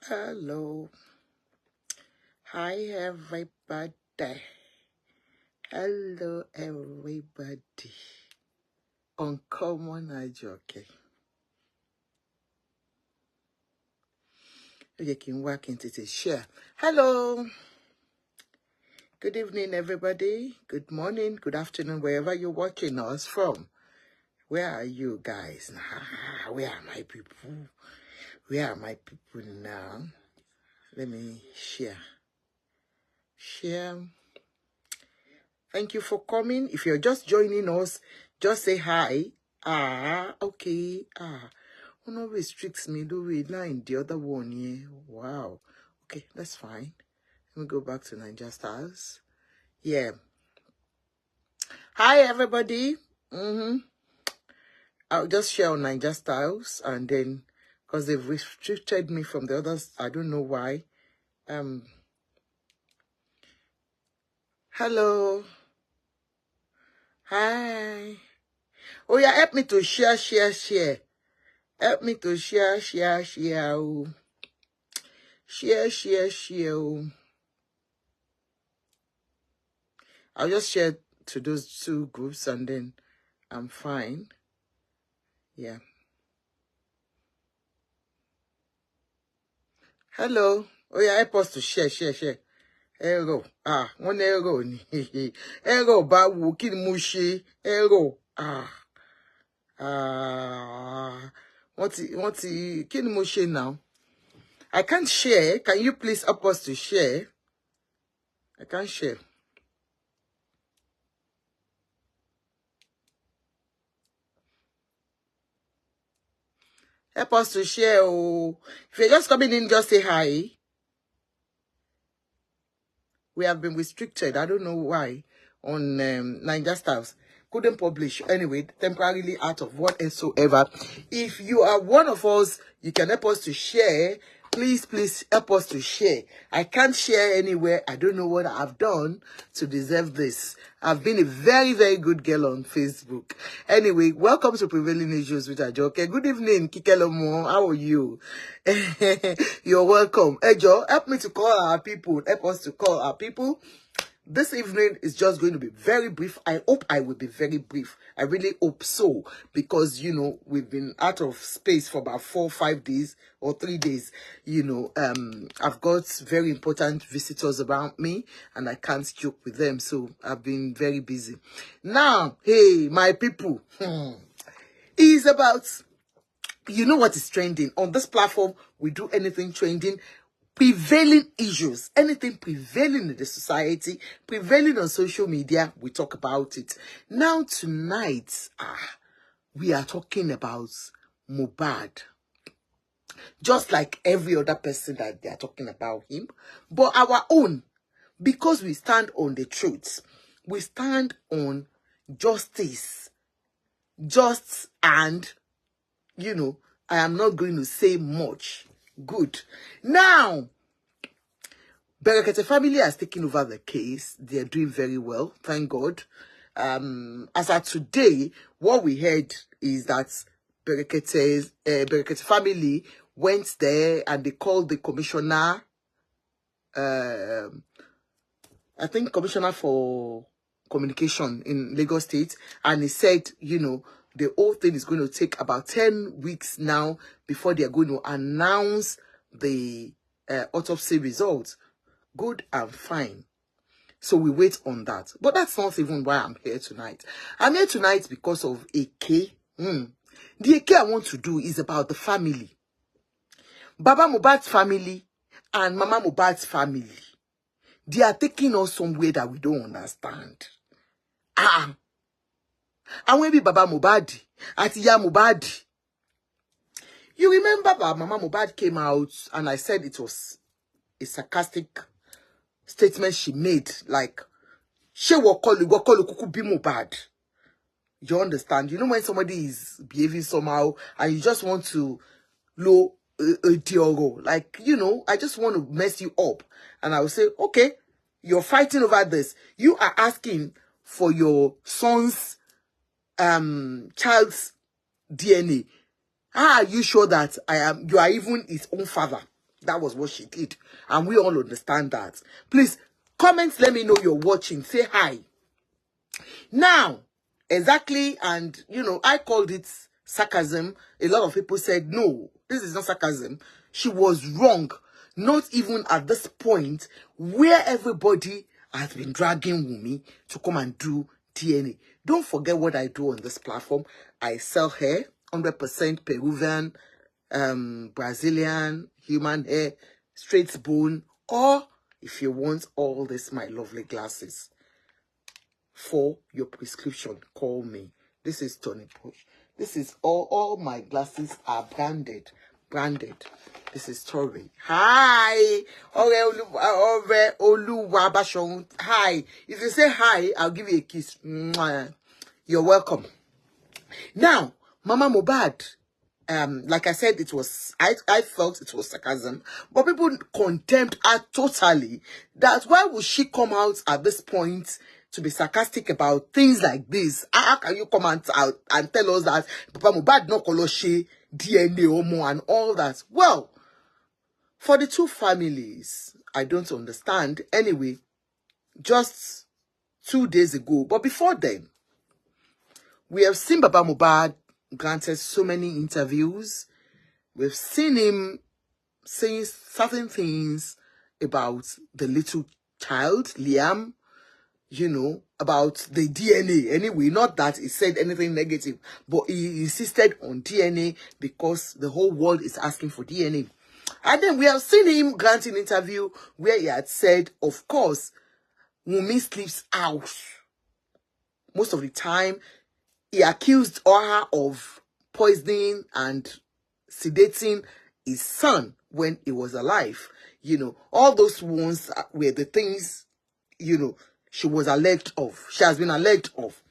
Hello. Hi, everybody. Hello, everybody. Uncommon Ajoke. You can work into the share. Hello. Good evening, everybody. Good morning, good afternoon, wherever you're watching us from. Where are you guys? Where are my people? Where are my people now? Let me share. Share. Thank you for coming. If you're just joining us, just say hi. Okay. One of restricts me, do we line the other one here? Wow. Okay, that's fine. Let me go back to Niger Stars. Yeah. Hi, everybody. I'll just share on Niger Styles, and then because they've restricted me from the others, I don't know why. Hello. Hi. Oh yeah, help me to share. Help me to share. Oh. Share. Oh. I'll just share to those two groups and then I'm fine. Yeah. Hello. Oh yeah, help us to share. Hello. One hello. Hello, ba wo kini mo ṣe. Hello. What kini mo ṣe now? I can't share. Can you please help us to share? I can't share. Help us to share. Oh. If you're just coming in, just say hi. We have been restricted. I don't know why on Niger Stars. Couldn't publish anyway, temporarily out of whatsoever. If you are one of us, you can help us to share. Please help us to share. I can't share anywhere. I don't know what I've done to deserve this. I've been a very, very good girl on Facebook. Anyway, welcome to Prevailing Issues with Ajoke. Good evening, Kikelomo. How are you? You're welcome. Ejo, help me to call our people. Help us to call our people. This evening is just going to be very brief. I hope I will be very brief. I really hope so. Because, you know, we've been out of space for about 4 or 5 days or 3 days. You know, I've got very important visitors around me and I can't joke with them. So I've been very busy. Now, hey, my people, it's about, you know what is trending. On this platform, we do anything trending. Prevailing issues, anything prevailing in the society, prevailing on social media, we talk about it. Now tonight, we are talking about Mohbad. Just like every other person that they are talking about him. But our own, because we stand on the truth, we stand on justice. Just and, you know, I am not going to say much. Good. Now, Berekete family has taken over the case. They are doing very well, thank God. As of today, what we heard is that Berekete family went there and they called the commissioner, I think commissioner for communication in Lagos State, and he said, you know, the whole thing is going to take about 10 weeks now before they are going to announce the autopsy results. Good and fine. So we wait on that. But that's not even why I'm here tonight. I'm here tonight because of AK. The AK I want to do is about the family. Baba Mohbad's family and Mama Mohbad's family. They are taking us somewhere that we don't understand. And when be Baba Mohbad, at Iya Mohbad. You remember Mama Mohbad came out and I said it was a sarcastic statement she made, like, she will call you kuku be Mohbad. You understand? You know when somebody is behaving somehow and you just want to low dioro, like, you know, I just want to mess you up. And I will say, okay, you're fighting over this. You are asking for your son's child's DNA. How are you sure that you are even his own father? That was what she did. And we all understand that. Please, comment, let me know you're watching. Say hi. Now, exactly, and, you know, I called it sarcasm. A lot of people said, no, this is not sarcasm. She was wrong. Not even at this point where everybody has been dragging Wunmi to come and do DNA. Don't forget what I do on this platform. I sell hair, 100% Peruvian, Brazilian, human hair, straight bone, or if you want all this, my lovely glasses. For your prescription, call me. This is Tony Push. This is all my glasses are branded. This is Tori. Hi. Hi. If you say hi, I'll give you a kiss. You're welcome. Now, Mama Mohbad, like I said, it was, I felt it was sarcasm, but people condemned her totally. That why would she come out at this point to be sarcastic about things like this? How can you come out and tell us that Papa Mohbad no koloshe DNA homo and all that? Well, for the two families, I don't understand. Anyway, just 2 days ago, but before then, we have seen Papa Mohbad granted so many interviews. We've seen him saying certain things about the little child, Liam, you know, about the DNA. Anyway, not that he said anything negative, but he insisted on DNA because the whole world is asking for DNA. And then we have seen him grant an interview where he had said, of course, Wunmi sleeps out. Most of the time, he accused her of poisoning and sedating his son when he was alive. You know, all those ones were the things, you know, she was alleged of. She has been alleged of.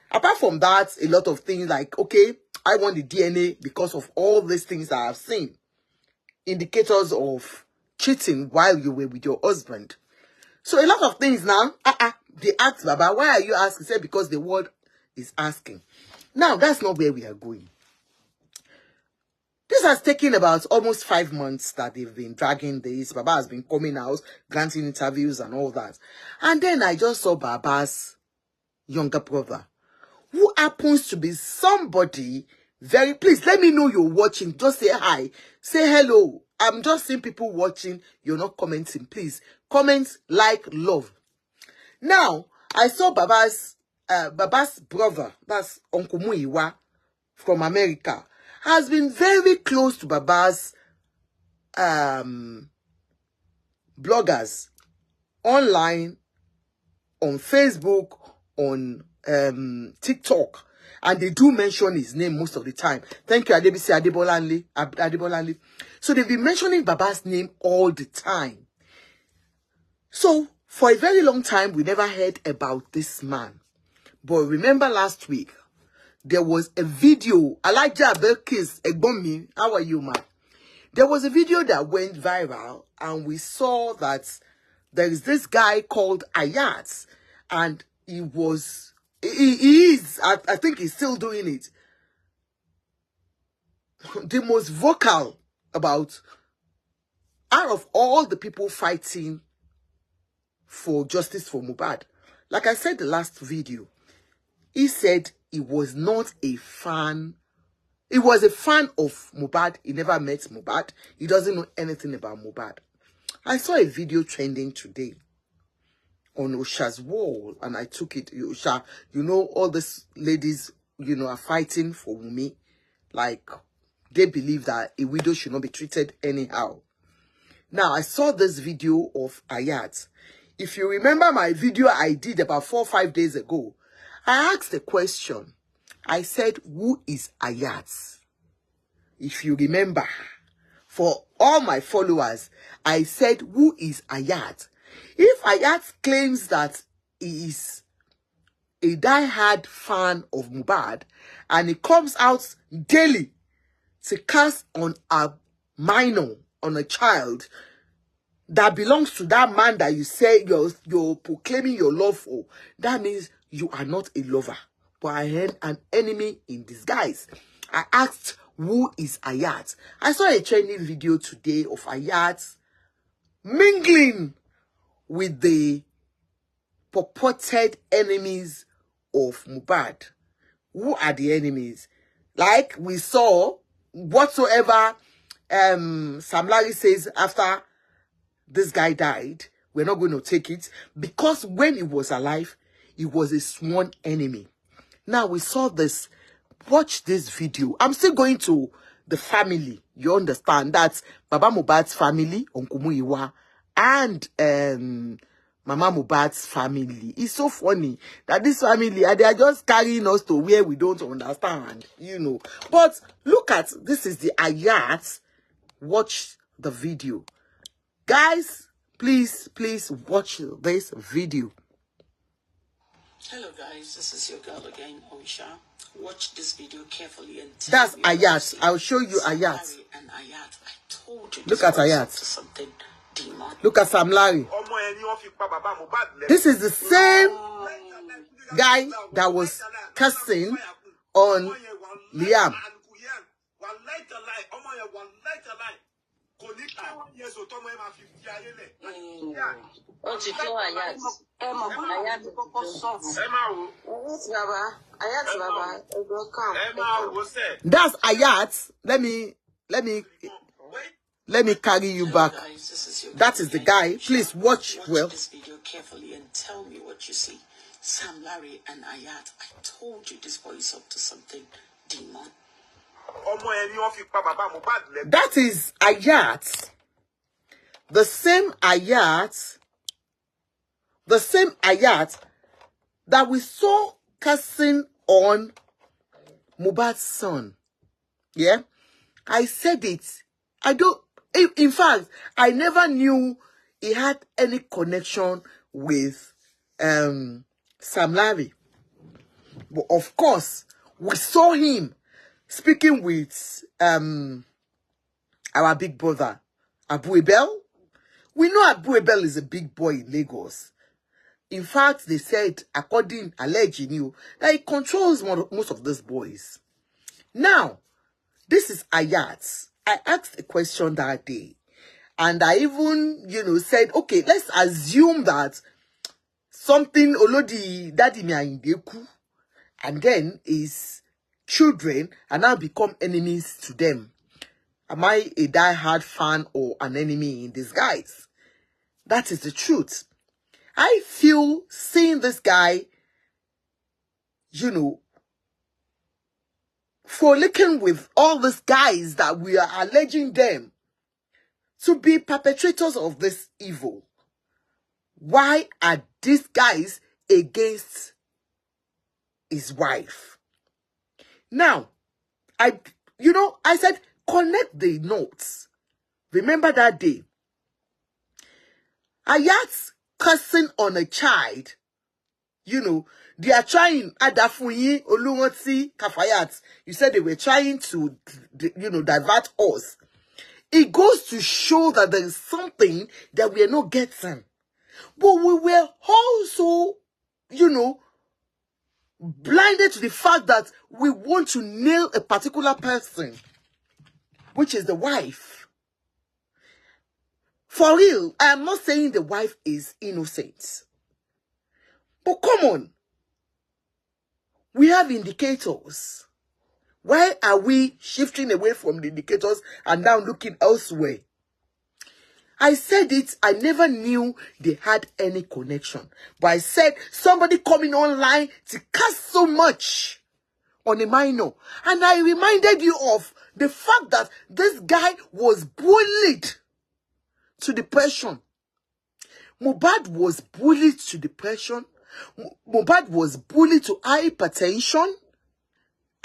Apart from that, a lot of things like, okay, I want the DNA because of all these things that I've seen. Indicators of cheating while you were with your husband. So a lot of things now, they asked Baba, why are you asking? He said, because the world is asking. Now, that's not where we are going. This has taken about almost 5 months that they've been dragging this. Baba has been coming out, granting interviews and all that. And then I just saw Baba's younger brother, who happens to be somebody very... Please, let me know you're watching. Just say hi. Say hello. I'm just seeing people watching. You're not commenting. Please, comment, like, love. Now, I saw Baba's brother, that's Uncle Muiwa from America, has been very close to Baba's bloggers online, on Facebook, on TikTok, and they do mention his name most of the time. Thank you, Adebisi Adebolanle. So they've been mentioning Baba's name all the time. So for a very long time, we never heard about this man. But remember last week, there was a video. Elijah Belkis Egbomi, how are you, man? There was a video that went viral, and we saw that there is this guy called Ayat, and he is, I think he's still doing it, the most vocal about, out of all the people fighting for justice for Mohbad. Like I said the last video, he said he was not a fan. He was a fan of Mohbad. He never met Mohbad. He doesn't know anything about Mohbad. I saw a video trending today on Osha's wall, and I took it. Osha, you know, all these ladies, you know, are fighting for Wunmi. Like, they believe that a widow should not be treated anyhow. Now, I saw this video of Ayat. If you remember my video I did about 4 or 5 days ago, I asked a question. I said, who is Ayat? If you remember, for all my followers, I said, who is Ayat? If Ayat claims that he is a die-hard fan of Mohbad, and he comes out daily to cast on a minor, on a child, that belongs to that man that you say you're proclaiming your love for, that means you are not a lover, but an enemy in disguise. I asked, who is Ayat? I saw a trending video today of Ayat mingling with the purported enemies of Mohbad. Who are the enemies? Like we saw, whatsoever Sam Larry says after this guy died, we're not going to take it, because when he was alive, he was a sworn enemy. Now we saw this. Watch this video. I'm still going to the family. You understand? That's Baba Mohbad's family, Uncle Muyiwa, and Mama Mohbad's family. It's so funny that this family, they are just carrying us to where we don't understand, you know. But look at, this is the Ayat. Watch the video. Guys, please watch this video. Hello guys, this is your girl again, Oisha. Watch this video carefully and tell That's me Ayat. I'll show you Ayat. And Ayat, I told you. Look at Ayat. Something demon. Look at Sam Larry. This is the same guy that was cursing on Liam. That's Ayat. Let me carry you back. That is the guy. Please watch well. This video carefully and tell me what you see. Sam Larry and Ayat, I told you this boy is up to something demon. That is Ayat. The same Ayat that we saw cursing on Mohbad's son. Yeah? I said it. In fact, I never knew he had any connection with Sam Larry. But of course, we saw him speaking with our big brother, Abu Ebel. We know Abu Ebel is a big boy in Lagos. In fact, they said, allegedly, that he controls most of these boys. Now, this is Ayat. I asked a question that day. And I even, said, okay, let's assume that something Olodi Daddy Miaindeku, and then his children are now become enemies to them. Am I a die-hard fan or an enemy in disguise? That is the truth. I feel seeing this guy, frolicking with all these guys that we are alleging them to be perpetrators of this evil. Why are these guys against his wife? Now, I said, connect the notes. Remember that day? Ayat cursing on a child. They are trying, Adafunyi, Oluwoti, Kafayat. You said they were trying to, divert us. It goes to show that there is something that we are not getting. But we were also, blinded to the fact that we want to nail a particular person, which is the wife. For real, I am not saying the wife is innocent. But come on. We have indicators. Why are we shifting away from the indicators and now looking elsewhere? I said it, I never knew they had any connection. But I said somebody coming online to curse so much on a minor. And I reminded you of the fact that this guy was bullied to depression. Mohbad was bullied to depression. Mohbad was bullied to hypertension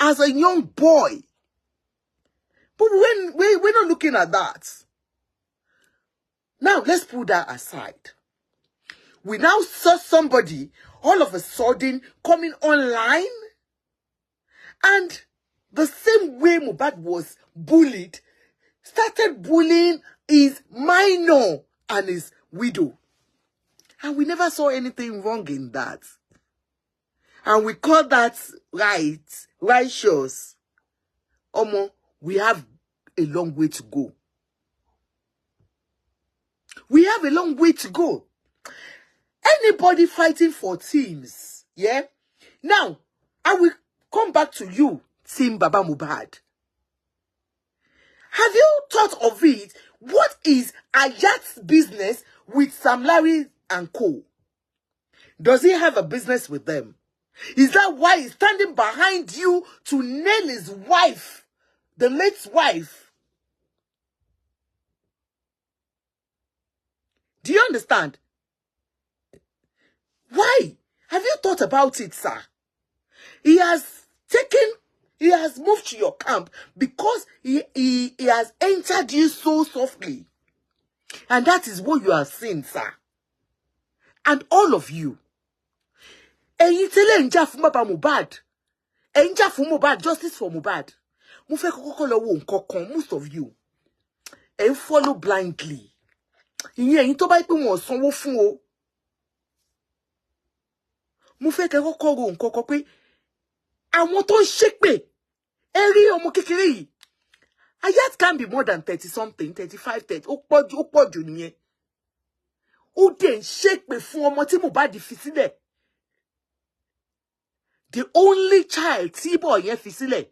as a young boy. But we're not looking at that. Now, let's put that aside. We now saw somebody all of a sudden coming online, and the same way Mohbad was bullied, started bullying his minor and his widow. And we never saw anything wrong in that. And we call that righteous. Omo, we have a long way to go. We have a long way to go. Anybody fighting for teams, yeah? Now, I will come back to you, Team Baba Mohbad. Have you thought of it? What is Ayat's business with Sam Larry and co? Does he have a business with them? Is that why he's standing behind you to nail his wife, the late wife? Do you understand? Why? Have you thought about it, sir? He has moved to your camp because he has entered you so softly. And that is what you are seeing, sir. And all of you. Ẹ̀yin tẹ́lẹ̀ ń jà fún Baba Mohbad. Ẹ ń jà fún Mohbad, justice for Mohbad. Mo fẹ́ kọ́kọ́ lọ wo nǹkan kan, most of you. Ẹ ń follow blindly. Ìyẹn ẹ̀yin tó bá pé wọ́n sanwó fún o. Mo fẹ́ kẹ́ kọ́kọ́ ro nǹkan kan pé àwọn tó ń ṣépè ẹ rí ọmọ kékeré yìí. Ayat can be more than 30 something, 35, 30. Ó pọ̀ jù nìyẹn. Ó dẹ̀ ń ṣépè fún ọmọ tí Mohbad fi sílẹ̀. The only child tí boy yẹn fi sílẹ̀.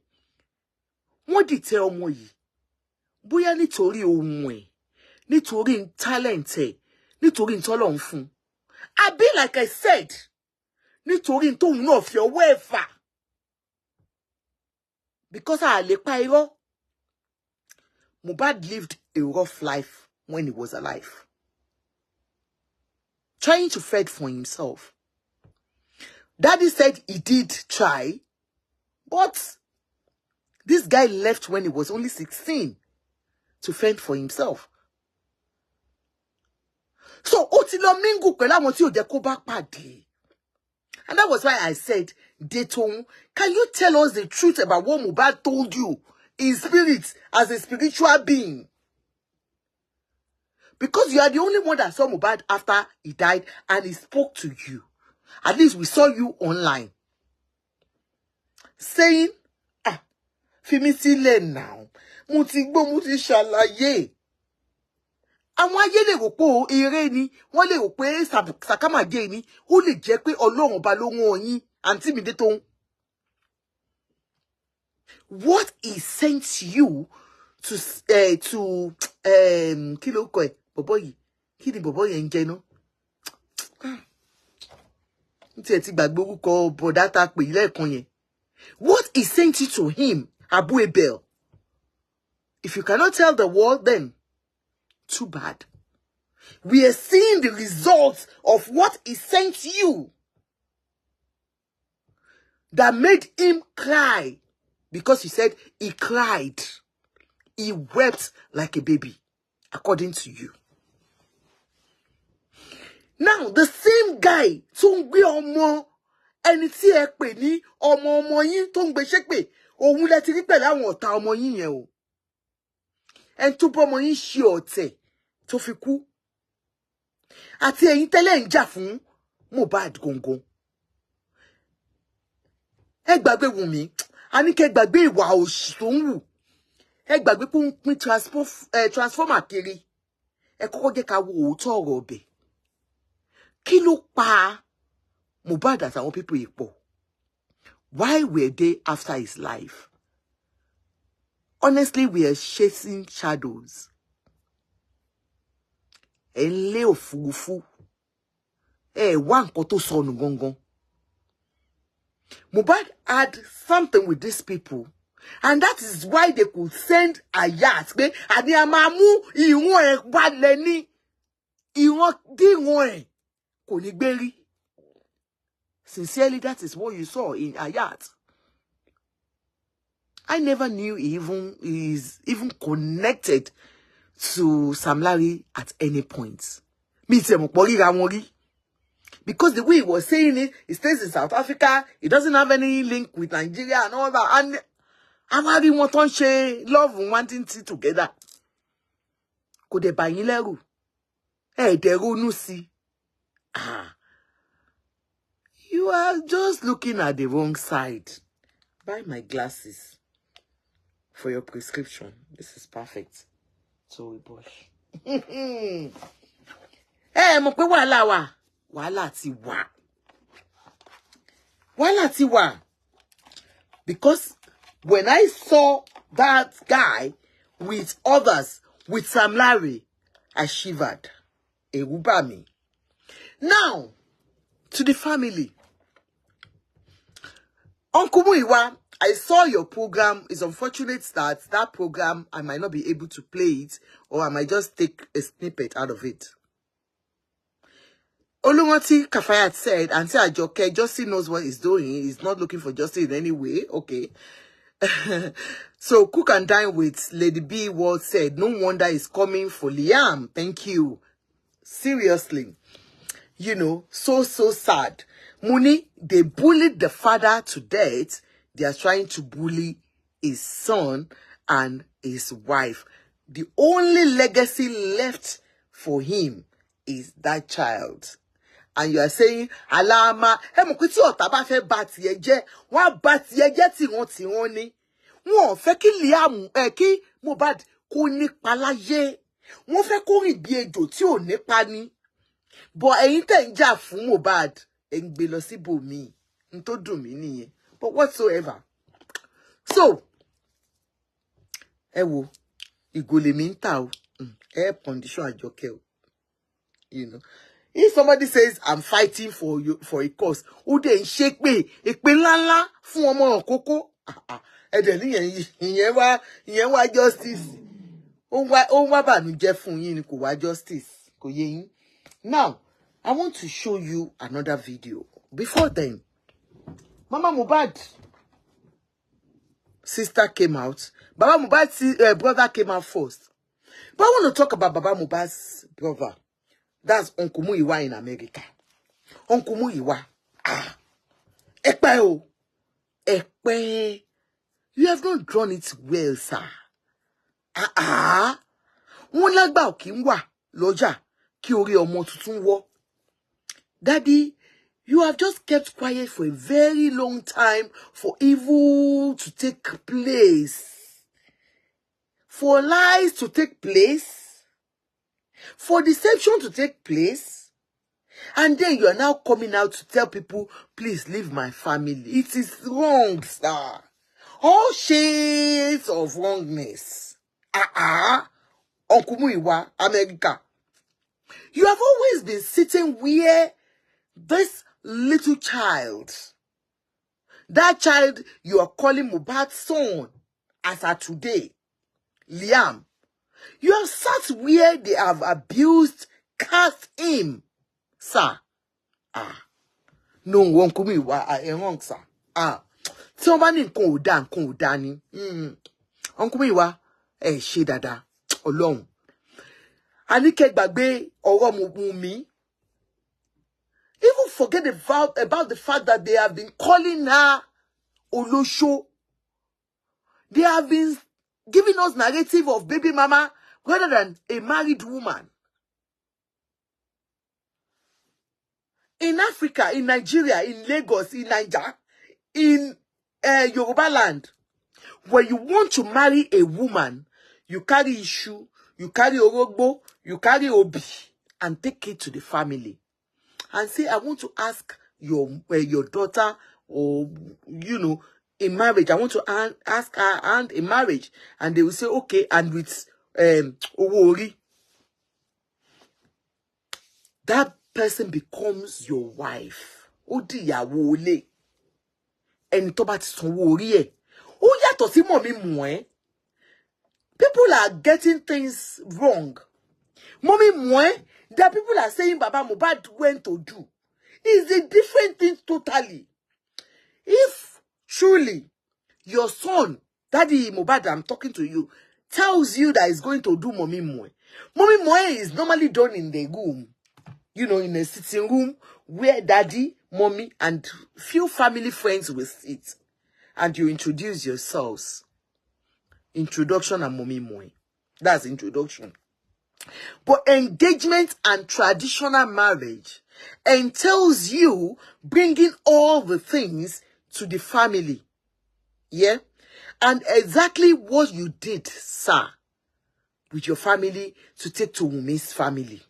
Wọ́n dìtẹ̀ ọmọ yìí. Bóyá nítorí ohun ẹ̀, nítorí talent ẹ̀, nítorí ntọ́lọ́run fún. Àbí like I said, nítorí tóun náà fi ọwọ́ ẹ̀ fà. Because a lè pa irọ́. Mohbad lived a rough life when he was alive. Trying to fend for himself. Daddy said he did try, but this guy left when he was only 16 to fend for himself. So, ó ti lọ mingle pẹ̀lú àwọn tí ò jẹ́ kó bá pàdé. And that was why I said, Dayton, can you tell us the truth about what Mohbad told you in spirit as a spiritual being? Because you are the only one that saw Mohbad after he died and he spoke to you. At least we saw you online. Saying, Fimi sílẹ̀ now. Mo ti gbọ́, mo ti ṣàlàyé. Àwọn ayé lè rò pé eré ni, wọ́n lè rò pé sàkámàgé ni, ó lè jẹ́ pé Ọlọ́run ọba ló rán yín, àǹtí mi Dayton. What he sent you to kí ló kọ ẹ̀, bọ̀bọ́ yìí, kí ni bọ̀bọ́ yẹn ń jẹ́ ná? Ntí ẹ ti gbàgbé orúkọ bọ̀dá tá pè lẹ́ẹ̀kan yẹn. What he sent you to him, Abu Abel. If you cannot tell the world, then too bad. We are seeing the results of what he sent you that made him cry. Because he said he cried. He wept like a baby, according to you. Now, the same guy, tó ń gbé ọmọ ẹni tí ẹ pè ní ọmọ yín tó ń gbé ṣépè, òun lẹ ti rí pẹ̀lú àwọn ọ̀tá ọmọ yín yẹn o. Ẹni tó bọ́ ọmọ yín ṣe ọ̀tẹ̀ tó fi kú. Àti ẹ̀yin tẹ́lẹ̀ ń jà fún Mohbad gangan. Ẹ gbàgbé Wunmi, a ní kẹ́ gbàgbé ìwà òṣì tó ń wù. Ẹ gbàgbé pé ó ń pín transformer kiri. Ẹ kọ́kọ́ jẹ́ ká wo òótọ́ ọ̀rọ̀ ọbẹ̀. Kí ló pa Mohbad àtàwọn people yìí pọ̀? Why were they after his life? Honestly, we are chasing shadows. Ẹ ń lé òfurufú. Ẹ wá nǹkan tó sọnù gangan. Mohbad had something with these people. And that is why they could send Ayat. Pé àní a máa mú ìwọ̀n ẹ̀ wálẹ̀ ní. Ìwọ̀n díwọ̀n ẹ̀ kò ní gbé rí. Sincerely, that is what you saw in Ayat. I never knew he is even connected to Sam Larry at any point. Because the way he was saying it, he stays in South Africa, he doesn't have any link with Nigeria and all that. And Amari want to share love and wanting to together. Could they buy you leru? Hey, they no see. You are just looking at the wrong side. Buy my glasses. for your prescription. This is perfect. So we push. Mo pe wàhálà wà. Wàhálà ti wà. Wàhálà ti wà. Because when I saw that guy with others, with Sam Larry, I shivered. Ẹ̀rù bà mí. Now, to the family. Uncle Muiwa, I saw your program. It's unfortunate that that program, I might not be able to play it, or I might just take a snippet out of it. Olumoti Kafayat said, Auntie Ajoke, Justin knows what he's doing. He's not looking for justice in any way. Okay. So, Cook and Dine with Lady B Ward said, no wonder he's coming for Liam. Thank you. Seriously. You know, so sad. Muni, they bullied the father to death. They are trying to bully his son and his wife. The only legacy left for him is that child. And you are saying, Alama, mo kuti ota ba fe ba ti eje, wa ba ti eje ti won ni. Wọ́n fẹ́ kí Liam kí Mohbad kó nípa láyé. Wọ́n fẹ́ kó rìn bí ejò tí ò nípa ni. But ẹ̀yin tẹ́ ń jà fún Mohbad, ẹ ń gbé lọ síbòmíì. N tó dùn mí nìyẹn. But whatsoever. So, ẹ wo, ìgòlè mi ń tà o. Air condition Àjọkẹ́ o. You know. If somebody says, I'm fighting for you for a cause, ó dẹ̀ ń ṣe pé èpè ńláńlá fún ọmọ òkókó. Ẹ̀dẹ̀ ní ìyẹn wá justice. Ó wá bànújẹ́ fún yín ni kò wá justice. Kò yé yín. Now, I want to show you another video. Before then, Mama Mohbad sister came out. Baba Mohbad's brother came out first. But I want to talk about Baba Mohbad's brother. That's Uncle Muiwa in America. Uncle Muiwa. Ekpe o. Ekpe. You have not drawn it well, sir. Wọ́n lágbà ò kí ń wà lọ́jà kí orí ọmọ tuntun wọ́. Daddy, you have just kept quiet for a very long time for evil to take place. For lies to take place. For deception to take place. And then you are now coming out to tell people, please leave my family. It is wrong, sir. All shades of wrongness. Uncle Muiwa, America. You have always been sitting where this little child, that child you are calling Mohbad's son, as of today, Liam, you have sat where they have abused, cast him, sir. No, Uncle Muiwa, I am wrong, sir. Somebody nǹkan ò dá ni. Uncle Muiwa, ṣe dáadáa, Ọlọ́run. Àníkẹ́ gbàgbé ọ̀rọ̀ Wunmi. Even forget about the fact that they have been calling her Olosho. They have been giving us narrative of baby mama rather than a married woman. In Africa, in Nigeria, in Lagos, in Niger, in Yoruba land, when you want to marry a woman, you carry issue, you carry orogbo, you carry obi, and take it to the family. And say, I want to ask your daughter, or, you know, in marriage. I want to ask her hand in marriage. And they will say, okay, and with Owori. That person becomes your wife. Odi ìyàwó ilé. Ẹni tó bá ti sanwó orí ẹ̀. Ó yàtọ̀ sí mọ̀mí mọ̀ ẹ́. People are getting things wrong. Mommy mọ̀, that people are saying Baba Mohbad went to do is a different thing totally. If truly your son, Daddy Mohbad, I'm talking to you, tells you that he's going to do Mommy mọ̀ is normally done in the room, you know, in a sitting room where Daddy, Mommy, and few family friends will sit, and you introduce yourselves. Introduction and Mommy mọ̀. That's introduction. But engagement and traditional marriage entails you bringing all the things to the family. Yeah? And exactly what you did, sir, with your family to take to Wunmi's family.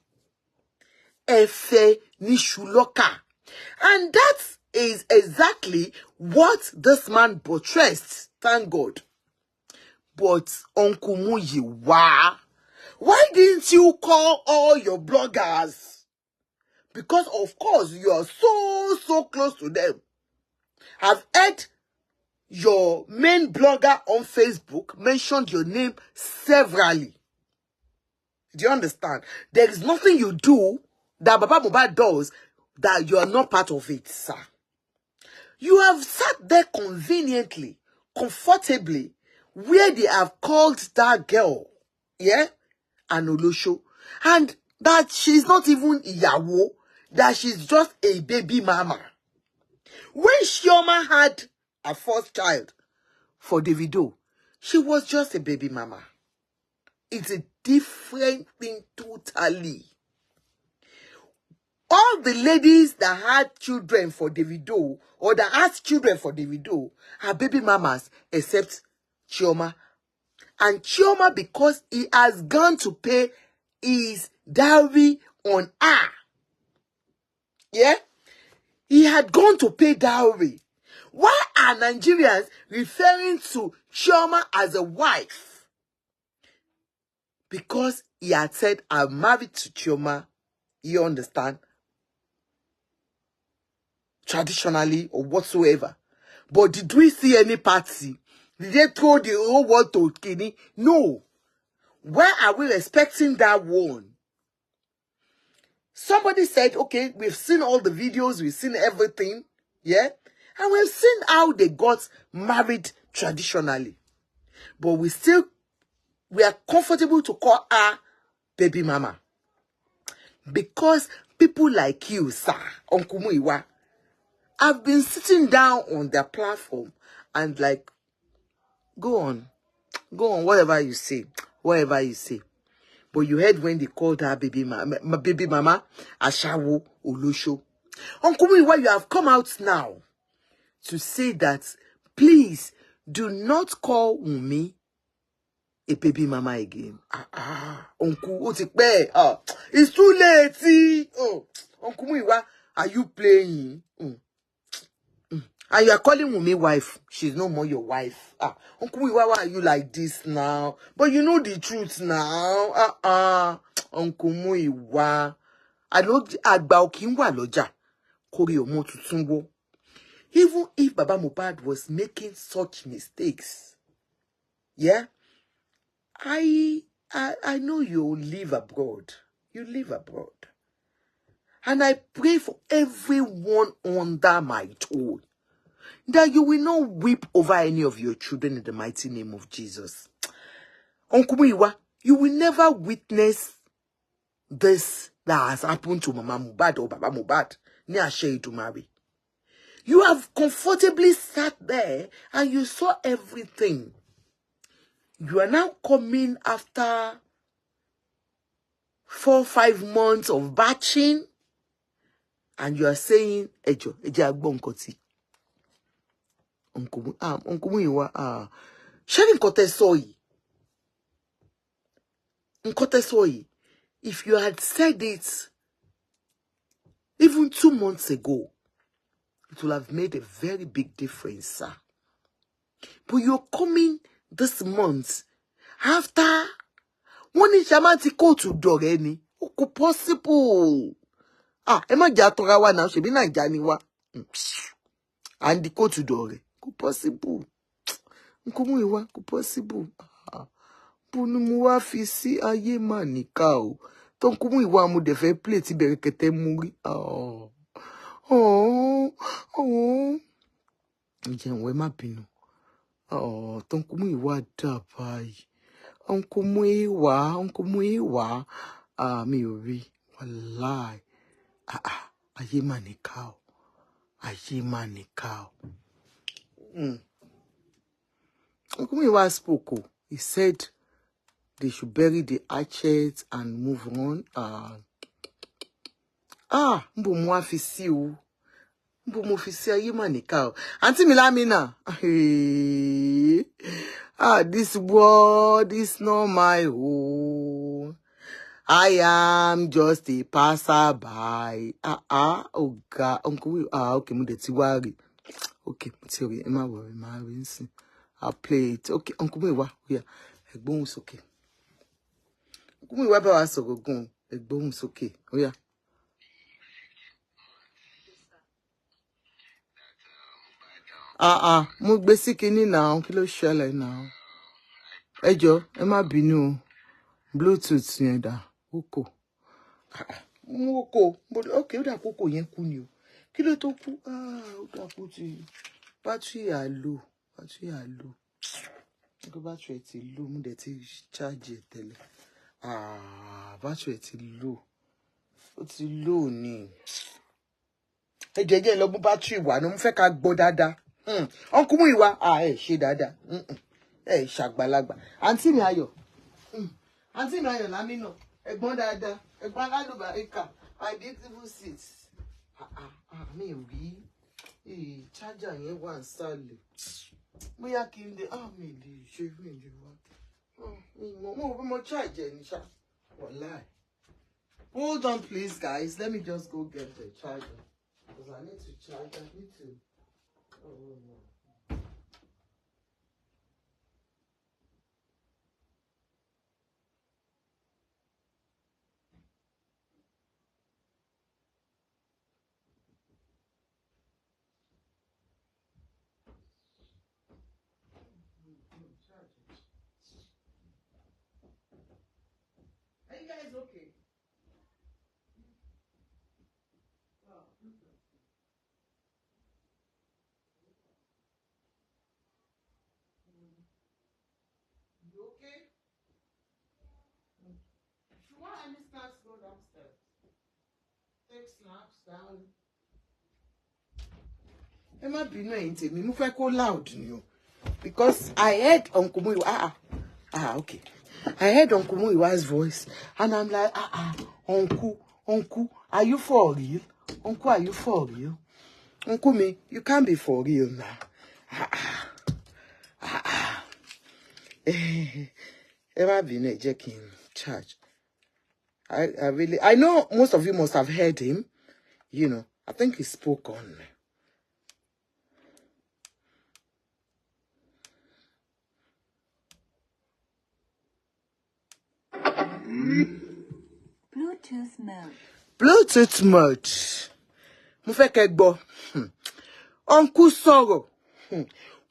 Efe Nishuloka. And that is exactly what this man portrays. Thank God. But Uncle Muyiwa, why didn't you call all your bloggers? Because of course you are so close to them. I've heard your main blogger on Facebook mentioned your name severally. Do you understand? There is nothing you do that Baba Mohbad does that you are not part of it, sir. You have sat there conveniently, comfortably, where they have called that girl, yeah, an Olosho, and that she's not even Iyawo, that she's just a baby mama. When Chioma had a first child for Davido, she was just a baby mama. It's a different thing totally. All the ladies that had children for Davido or that asked children for Davido are baby mamas except Chioma. And Chioma, because he has gone to pay his dowry on her. Yeah? He had gone to pay dowry. Why are Nigerians referring to Chioma as a wife? Because he had said, I'm married to Chioma. You understand? Traditionally or whatsoever. But did we see any party? Did they throw the whole world to Kini? No. Where are we respecting that one? Somebody said, okay, we've seen all the videos, we've seen everything, yeah? And we've seen how they got married traditionally. But we are comfortable to call her baby mama. Because people like you, sir, Uncle Muyiwa, have been sitting down on their platform and like, go on, whatever you say. But you heard when they called her baby mama, Ashawo Olosho. Uncle Muyiwa, you have come out now to say that, please, do not call Wunmi a baby mama again. Uncle, it's too late. Oh, Uncle Muyiwa, are you playing? And you are calling Wunmi wife. She's no more your wife. Uncle Muyiwa, why are you like this now? But you know the truth now. Uncle Muyiwa. Agba okinwa loja. Kori omo tutunwo. Even if Baba Mohbad was making such mistakes, yeah, I know you live abroad. You live abroad. And I pray for everyone under my toe that you will not weep over any of your children in the mighty name of Jesus. Uncle Muyiwa, you will never witness this that has happened to Mama Mohbad or Baba Mohbad. Ni ashe to marry. You have comfortably sat there and you saw everything. You are now coming after 4-5 months of batching and you are saying, Ejo agbonkoti. Uncle Muyiwa, sharing kote soyi. If you had said it even 2 months ago, it will have made a very big difference, sir. But you're coming this month after one is Shamati go to Doreni. Oko possible. Emma Jatorawa now, she be like Janiwa. And the go to Dore. Ko possible. Uncle Muyiwa, ko possible. Punumuwa fisi aye manika o. Ton Uncle Muyiwa mu de fe play ti berekete muri. Njenwe ma binu. Ton Uncle Muyiwa da báyìí. Uncle Muyiwa. Mi ò rí. Wallahi. Aye manika o. Uncle Muyiwa spoke. He said they should bury the hatchet and move on. Mbo mwa fisi o. Bo mo fi sí ayé mà níkà o. Aunty mi Lamina. This world is not my home. I am just a passerby. Oh God, Uncle Will. Okay, mo de ti wá rí. Okay, mo ti rí. Ẹ má worry, má rí nsìn. I'll play it. Okay, Uncle Will wá. Yeah. Ẹ̀gbọ́n sókè. Uncle Will wá bá wa sọ̀rọ̀ gan. Ẹ̀gbọ́n sókè. Oh yeah. Mo gbé sí kinní now. Kí ló ṣẹlẹ̀ now? Ẹ jọ̀ọ́, ẹ má bínú. Bluetooth yẹn dà. Kókò. Kókò. Okay, ó dà kókò yẹn kú ni o. Kí ló tó kú? Ó dà kú ti. Battery à low. Battery à low. Ko battery ti low, mo dẹ̀ ti charge ẹ̀ tẹ́lẹ̀. Battery ti low. Ó ti low ni. Ẹ jẹ́ lọ mú battery wá, no mo fẹ́ ká gbọ́ dáadáa. Uncle Muyiwa, ẹ ṣe dáadáa. Ẹ ṣàgbàlagbà. Aunty mi Ayọ̀. Aunty mi Ayọ̀ Lamina. Ẹ̀gbọ́n dáadáa. Ẹ̀gbọ́n alálùbáríkà. My beautiful sis. Mi ò rí. Charger yẹn wà nsàlẹ̀. Bóyá kí n dé. Mi lè ṣe fún ìjọba. Mo charge ẹ̀ ní ṣá. Wallahi. Hold on please guys. Let me just go get the charger. Because I need to charge. I need to. Oh no. Are you guys okay? You okay? If you want any snacks, go downstairs. Take snacks down. Ẹ má bínú ẹ̀yin tèmi, mo fẹ́ kó loud ni o. Because I heard Uncle Muyiwa. Okay. I heard Uncle Muyiwa's voice, and I'm like, Uncle, are you for real? Uncle, are you for real? Uncle me, you can't be for real now. Ẹ má bínú ẹ jẹ́ kí n charge. I know most of you must have heard him. You know, I think he spoke on. Bluetooth mode. Bluetooth mode. Mo fẹ́ kẹ́ gbọ́. Uncle sọ̀rọ̀.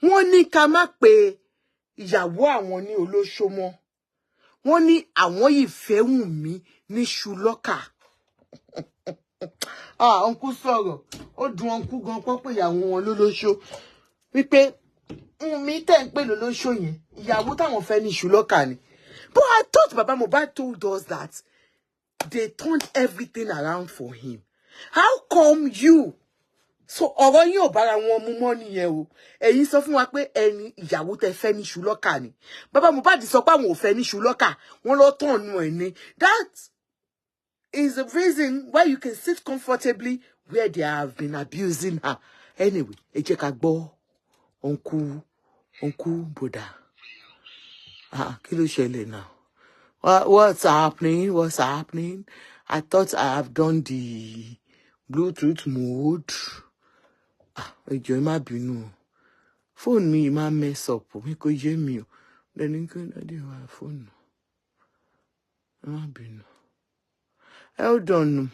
Wọ́n ní ká má pe ìyàwó àwọn ní olóṣó mọ́. Wọ́n ní àwọn yìí fẹ́ Wunmi ní ṣùlọ́kà. Uncle sọ̀rọ̀. Ó dùn uncle gan pọ̀ pé ìyàwó wọn lólóṣó. Wípé Wunmi tẹ́ ń pè lólóṣó yẹn. Ìyàwó táwọn fẹ́ ní ṣùlọ́kà ni. But I thought Baba Mohbad told us that they turned everything around for him. How come you? So ọ̀rọ̀ yín ò bára wọn mú mọ́ nìyẹn o. Ẹ̀yin sọ fún wa pé ẹni ìyàwó tẹ́ fẹ́ ní ṣùlọ́kà ni. Baba Mohbad sọ pé àwọn ò fẹ́ ní ṣùlọ́kà. Wọ́n lọ tọ̀nù ẹ̀ ni. That is the reason why you can sit comfortably where they have been abusing her. Anyway, ẹ jẹ́ ká gbọ́ Uncle Buddha. Kí ló ṣẹlẹ̀ now? What's happening? What's happening? I thought I have done the Bluetooth mode. Ẹ jọ̀ọ́ ẹ má bínú. Phone mi máa mess up. Mi kò yé mi o. Then nǹkan dé wá phone. Ẹ má bínú. Hold on.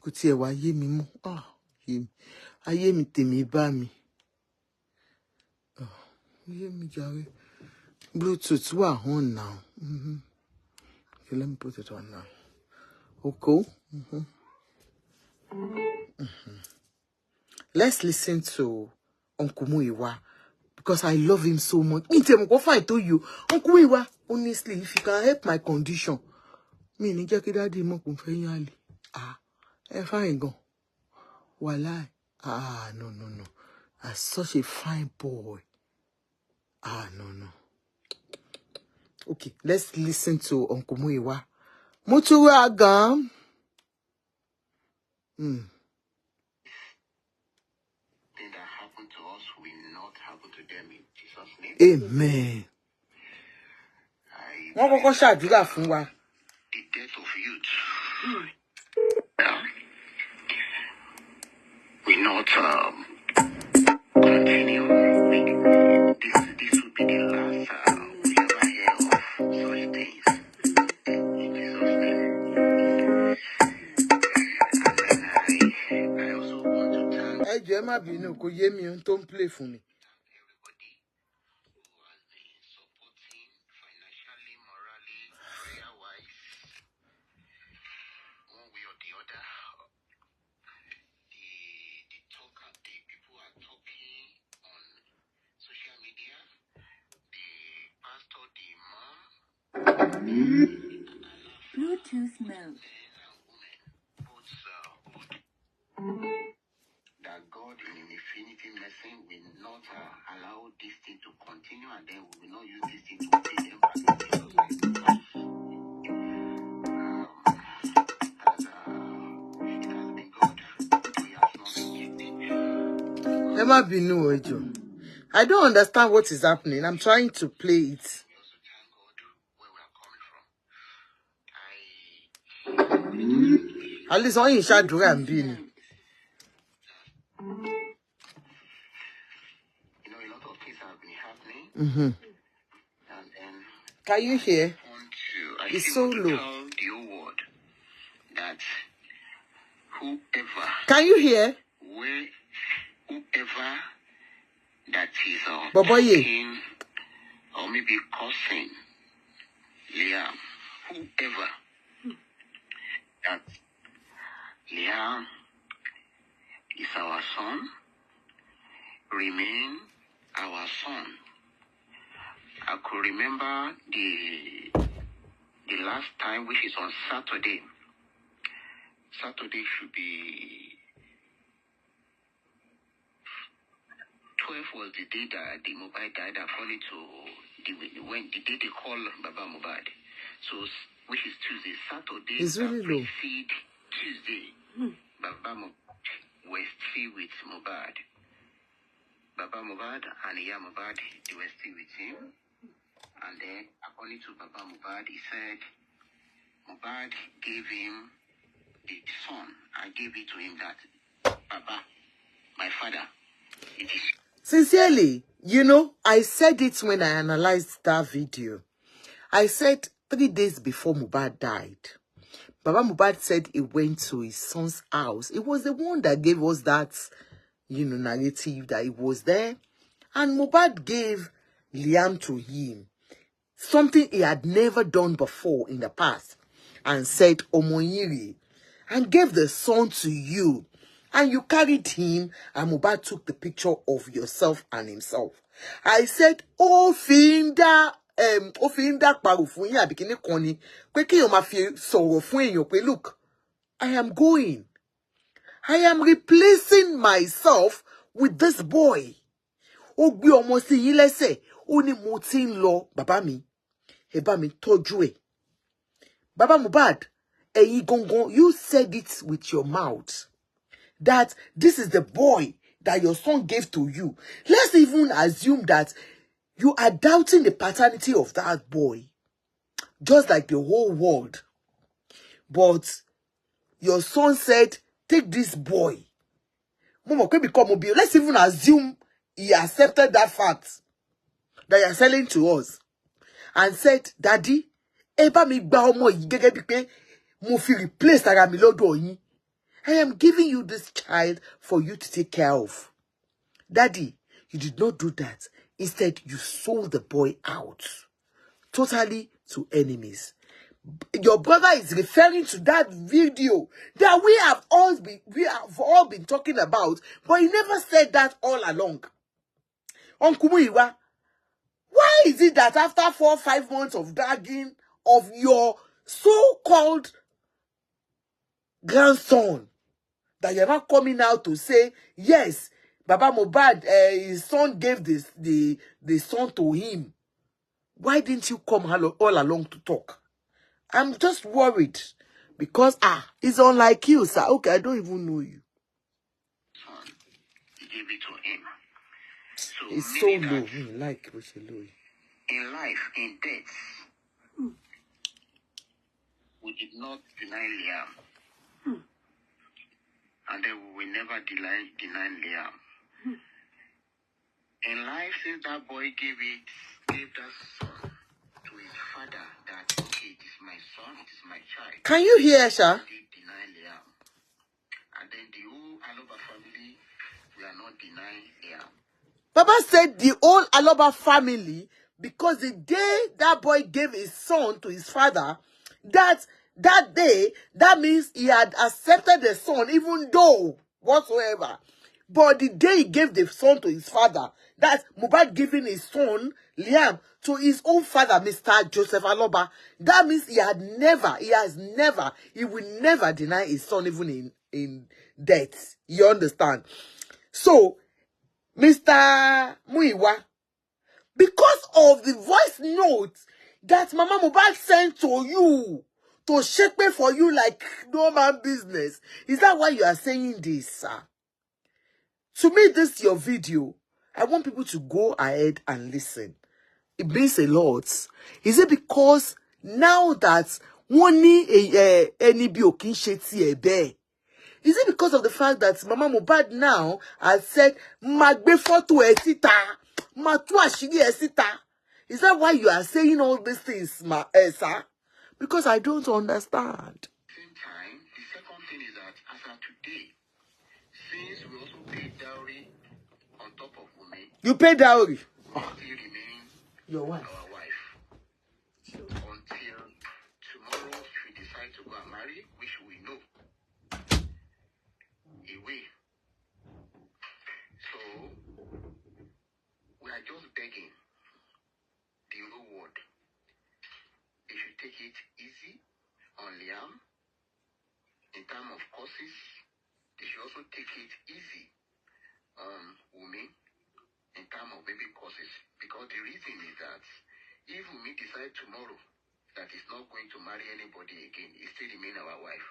Kò tiẹ̀ wá yé mi mọ́. Ayé mi tèmi bá mi. Yé mi jàre. Bluetooth wà on now. Okay, let me put it on now. Okay. Let's listen to Uncle Muyiwa because I love him so much. What I told you, Uncle Muyiwa, honestly, if you can help my condition, me ni jẹ́ kí daddy mo kun fẹ́ yan ale. Ẹ fine gan. Wallahi. No. That's such a fine boy. No. Okay, let's listen to Uncle Muyiwa. Mutuwa agam. Mm. Thing that happened to us will not happen to them in Jesus' name. Amen. Wọ́n kọ́kọ́ ṣàdúrà fún wa. The death of youth will not continue. This will be the last we ever hear of such things in Jesus' name. And then I also want to thank Ẹ jọ̀ọ́ ẹ má bínú kò yé mi ohun tó ń play fún mi. everybody who has been supporting financially, morally, prayer-wise, one way or the other. The people are talking on social media. The pastor, the imam, Bluetooth mode. that God in infinity mercy will not allow this thing to continue, and then we will not use this thing to pay them back in Jesus' name. It has been God. We have not been guilty. Ẹ má bínú ẹ jọ̀ọ́. I don't understand what is happening. I'm trying to play it. We also thank God where we are coming from. At least wọ́n yìí ṣàdúrà ń bí ni. You know, a lot of things have been happening. Mm-hmm. And then Can you hear? I It's still so want to low. tell the whole world that whoever that is Baboye. talking or maybe cursing Liam, whoever that Liam is our son, remain our son. I could remember the last time, which is on Saturday. Saturday should be 12 was the day that the Mohbad died, according to the day they call Baba Mohbad. So, which is Tuesday. Saturday It's really low. precede Tuesday. Baba Mohbad was still with Mohbad. Baba Mohbad and Iya Mohbad, they were still with him. And then, according to Baba Mohbad, he said Mohbad gave him the son. I gave it to him that, Baba, my father, it is. Sincerely, you know, I said it when I analyzed that video. I said 3 days before Mohbad died, Baba Mohbad said he went to his son's house. It was the one that gave us that, you know, narrative that he was there. And Mohbad gave Liam to him. Something he had never done before in the past. And said, Omoyiri, and gave the son to you. And you carried him, and Mohbad took the picture of yourself and himself. I said, Ofinda paru fún yín àbí kíní kan ni pé kéèyàn máa fi sọ̀rọ̀ fún èèyàn pé look, I am going. I am replacing myself with this boy. Ó gbé ọmọ sí yín lẹ́sẹ̀, ó ní mo ti ń lọ, bàbá mi, ẹ bá mi tọ́jú ẹ̀. Baba Mohbad, ẹ̀yin gangan, you said it with your mouth. That this is the boy that your son gave to you. Let's even assume that you are doubting the paternity of that boy. Just like the whole world. But your son said, take this boy. Let's even assume he accepted that fact that you're selling to us. And said, Daddy, eba mi gba ọmọ yìí gẹ́gẹ́ bí pé mo fi replace ara mi lọ́dọ̀ yín. I am giving you this child for you to take care of. Daddy, you did not do that. Instead, you sold the boy out. Totally to enemies. Your brother is referring to that video that we have all been talking about, but he never said that all along. Uncle Muiwa, why is it that after 4 or 5 months of dragging of your so-called grandson, that you're not coming out to say, yes, Baba Mohbad, his son gave the son to him. Why didn't you come all along to talk? I'm just worried. Because, it's unlike you, sir. Okay, I don't even know you. Son, he gave it to him. So It's so low. Like, which is low. In life, in death, we did not deny Liam. And then we will never deny Liam. In life, since that boy gave that son to his father, that, okay, it is my son, it is my child. Can you hear, Sha? They deny Liam. And then the whole Aloba family, we are not denying Liam. Papa said the whole Aloba family, because the day that boy gave his son to his father, that day, that means he had accepted the son, even though whatsoever. But the day he gave the son to his father, that's Mohbad giving his son, Liam, to his own father, Mr. Joseph Aloba, that means he will never deny his son, even in death. You understand? So, Mr. Muiwa, because of the voice note that Mama Mohbad sent to you, to shake me for you like no man business, is that why you are saying this, sir? To me, this is your video. I want people to go ahead and listen. It means a lot. Is it because now that Wunmi ẹni bí ò kí ń ṣe tiẹ̀ bẹ́ẹ̀? Is it because of the fact that Mama Mohbad now has said, "Ma gbé photo ẹ síta, ma tú àṣírí ẹ síta"? Is that why you are saying all these things, sir? Because I don't understand. Same time, the second thing is that as of today, since we also paid dowry on top of Wunmi, You pay dowry. still remain Your wife. our wife. Until tomorrow, if we decide to go and marry, which we know, he will. So, we are just begging the whole world. They should take it easy on Liam. In terms of courses, they should also take it easy on Wunmi in terms of baby courses. Because the reason is that if Wunmi decide tomorrow that he's not going to marry anybody again, he still remain our wife.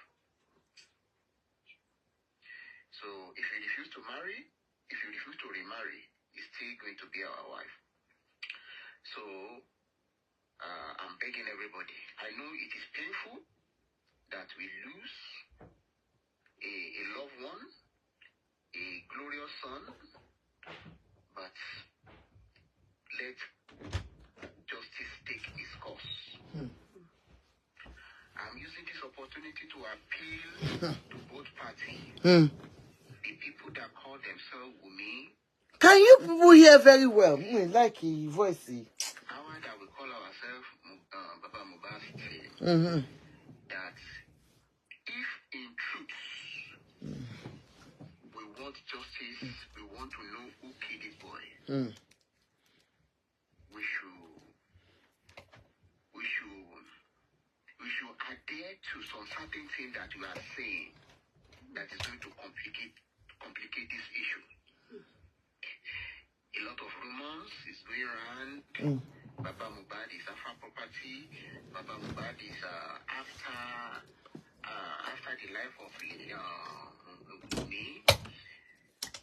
So if he refuse to marry, if he refuse to remarry, he's still going to be our wife. So I'm begging everybody. I know it is painful that we lose a loved one, a glorious son, but let justice take its course. I'm using this opportunity to appeal to both parties. The people that call themselves Wunmi. Can you people hear very well? Like a voice. How that we call ourselves Baba Mohbad's team. That if in truth we want justice, we want to know who killed the boy, we should adhere to some certain thing that you are saying that is going to complicate this issue. A lot of rumors is going around. Baba Mohbad is after property. Baba Mohbad is after the life of Wunmi,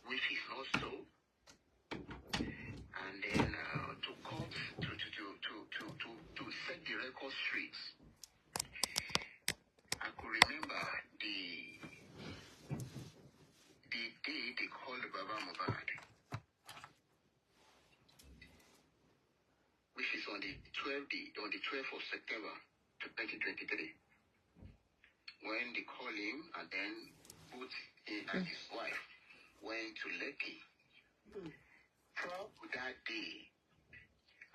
which is not so. And then to court to set the record straight. I could remember the day they called Baba Mohbad, which is on the 12th of September 2023, when they call him and then both he and his wife went to Lekki. Prior to that day,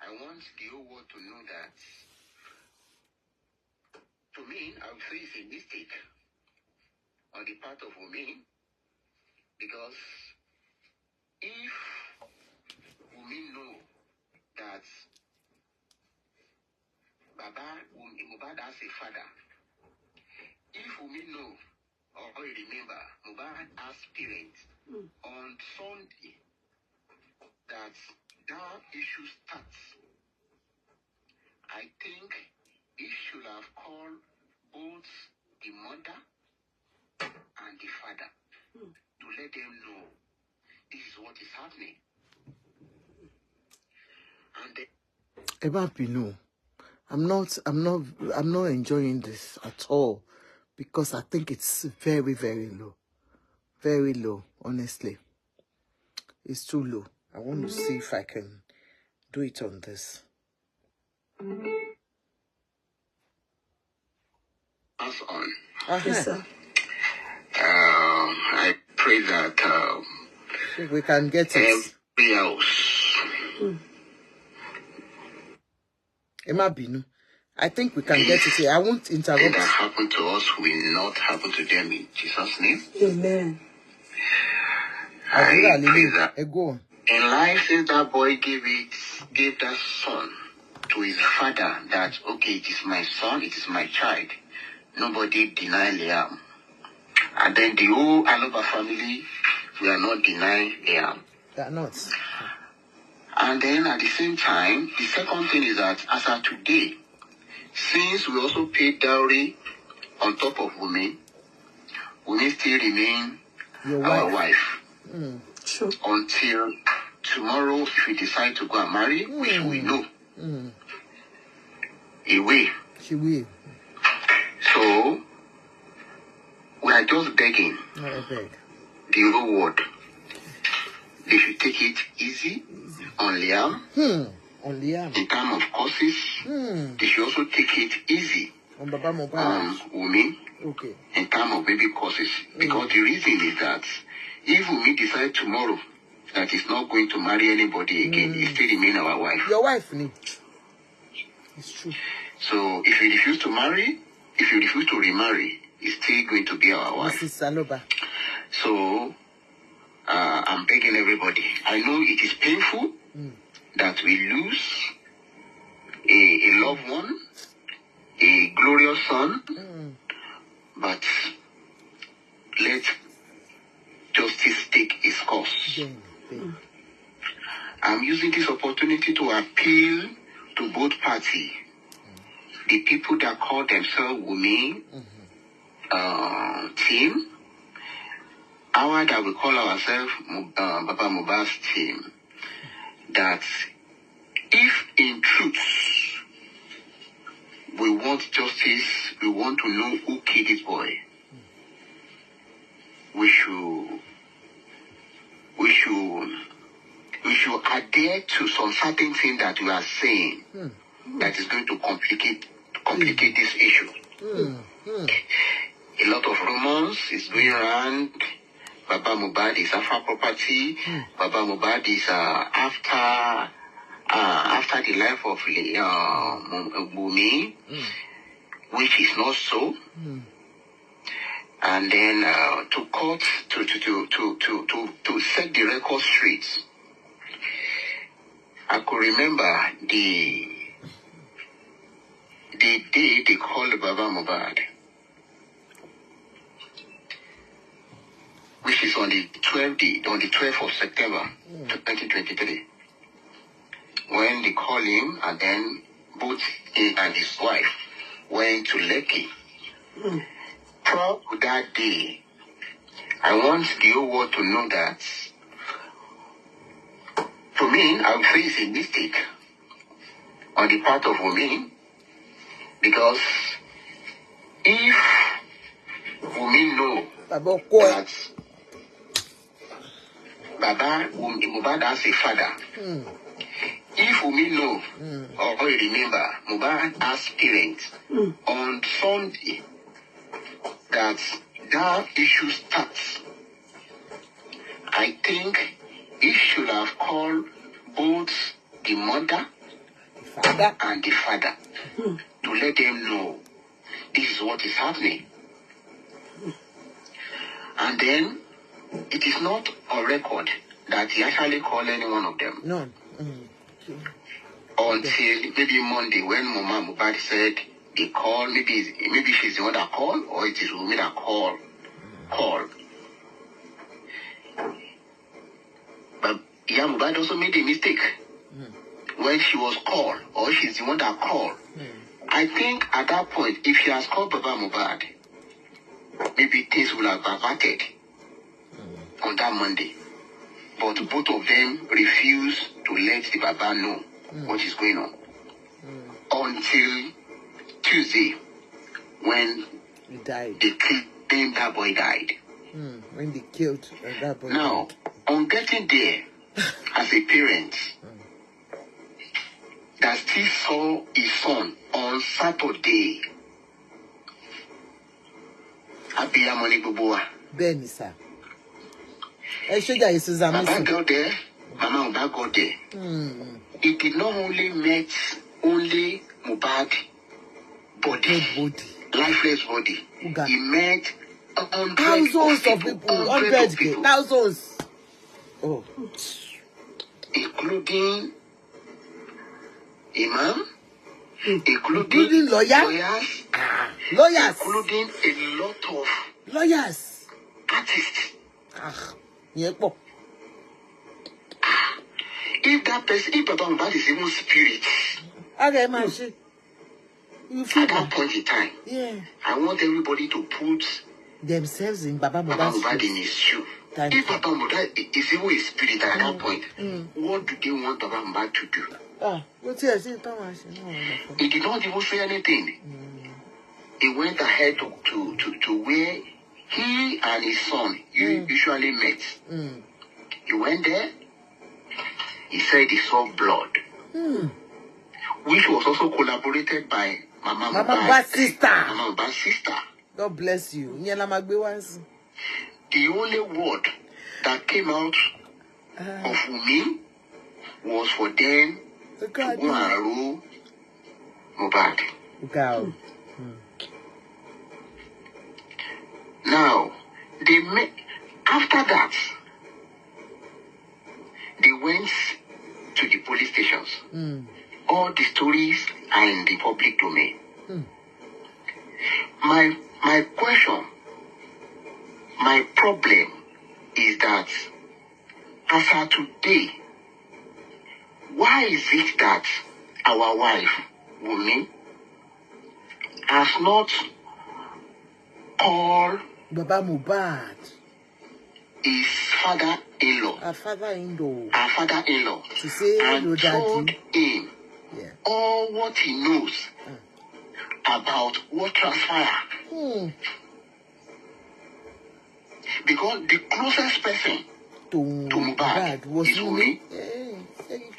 I want the whole world to know that, to me, I would say it's a mistake on the part of Wunmi, because if Wunmi know that Mohbad has a father, if Wunmi know or remember Mohbad has parents, on Sunday that issue starts, I think he should have called both the mother and the father to let them know this is what is happening. And then, I'm not enjoying this at all, because I think it's very, very low. Very low, honestly. It's too low. I want to see if I can do it on this. pass on. Yes, sir. I pray that We can get it. every house. Emma Binu. I think we can get it here. I won't interrupt. That happened to us will not happen to them in Jesus' name. Amen. I pray that go on. in life, since that boy gave that son to his father, that okay, it is my son, it is my child. Nobody deny Liam. And then the whole Aloba family, we are not denying Liam. They are not. And then at the same time, the second thing is that as of today, since we also paid dowry on top of Wunmi, Wunmi still remain our wife. Sure. Until tomorrow, if we decide to go and marry, which we know, he will. She will. So, we are just begging I beg. the whole world. They should take it easy on Liam. On Liam. In terms of courses, they should also take it easy on Baba Mohbad. On Wunmi. Okay. In terms of baby courses. Because the reason is that if Wunmi decide tomorrow that he's not going to marry anybody again, he still remain our wife. Your wife, Ni. It's true. So if you refuse to marry, if you refuse to remarry, he's still going to be our wife. Mrs Aloba. So I'm begging everybody. I know it is painful that we lose a loved one, a glorious son, but let justice take its course. I'm using this opportunity to appeal to both parties. The people that call themselves Wunmi team, our that we call ourselves Baba Mohbad's team, that if in truth we want justice, we want to know who killed this boy, we should adhere to some certain thing that we are saying that is going to complicate this issue. A lot of rumors is going around. Baba Mohbad is after property. Baba Mohbad is after the life of Wunmi, which is not so. And then to court to set the record straight. I could remember the day they called Baba Mohbad, which is on the 12th of September 2023. When they called him, and then both he and his wife went to Lekki. Prior to that day, I want the whole world to know that, to me, I would say it's a mistake on the part of Wunmi, because if Wunmi know that Baba Mohbad has a father, if Wunmi know or remember Mohbad has parents, on Sunday that issue starts, I think he should have called both the mother and the father to let them know this is what is happening. And then it is not on record that he actually called any one of them. No. Until maybe Monday, when Mama Mohbad said they call, maybe she's the one that called, or it is Wunmi that called. But Mohbad also made a mistake when she was called, or she's the one that called. I think at that point, if she has called Baba Mohbad, maybe things will have averted on that Monday. But both of them refused to let the Baba know what is going on until Tuesday, when He died. they claimed that boy died. When they killed that boy. Now, on getting there, as a parent, that still saw his son on Saturday, Abia Money Boboa. Benny, sir. I should get his Baba got there, Mama Oba got there. It did not only met only Mohbad body, lifeless body. He met thousands of people, hundreds of people, thousands. Oh, including imam, including lawyers, including a lot of lawyers, artists. If that person, if Baba Mohbad is even spirit, okay, man, you feel at that point in time, I want everybody to put themselves in Baba Mohbad Mohbad's in his shoe. If Baba Mohbad is even a spirit at that point, what do they want Baba Mohbad to do? He did not even say anything. He went ahead to where he and his son usually met. He went there. He said he saw blood, which was also collaborated by Mama Mohbad's sister. Mama Mohbad's sister. God bless you. The only word that came out of Wunmi was for them to go and rule Mohbad. Now, after that, they went to the police stations. All the stories are in the public domain. My question, my problem is that as of today, why is it that our wife, Wunmi, has not called Baba Mohbad, his father-in-law, our father-in-law, to say and told him all what he knows about what transpired? Because the closest person to Mohbad was Wunmi.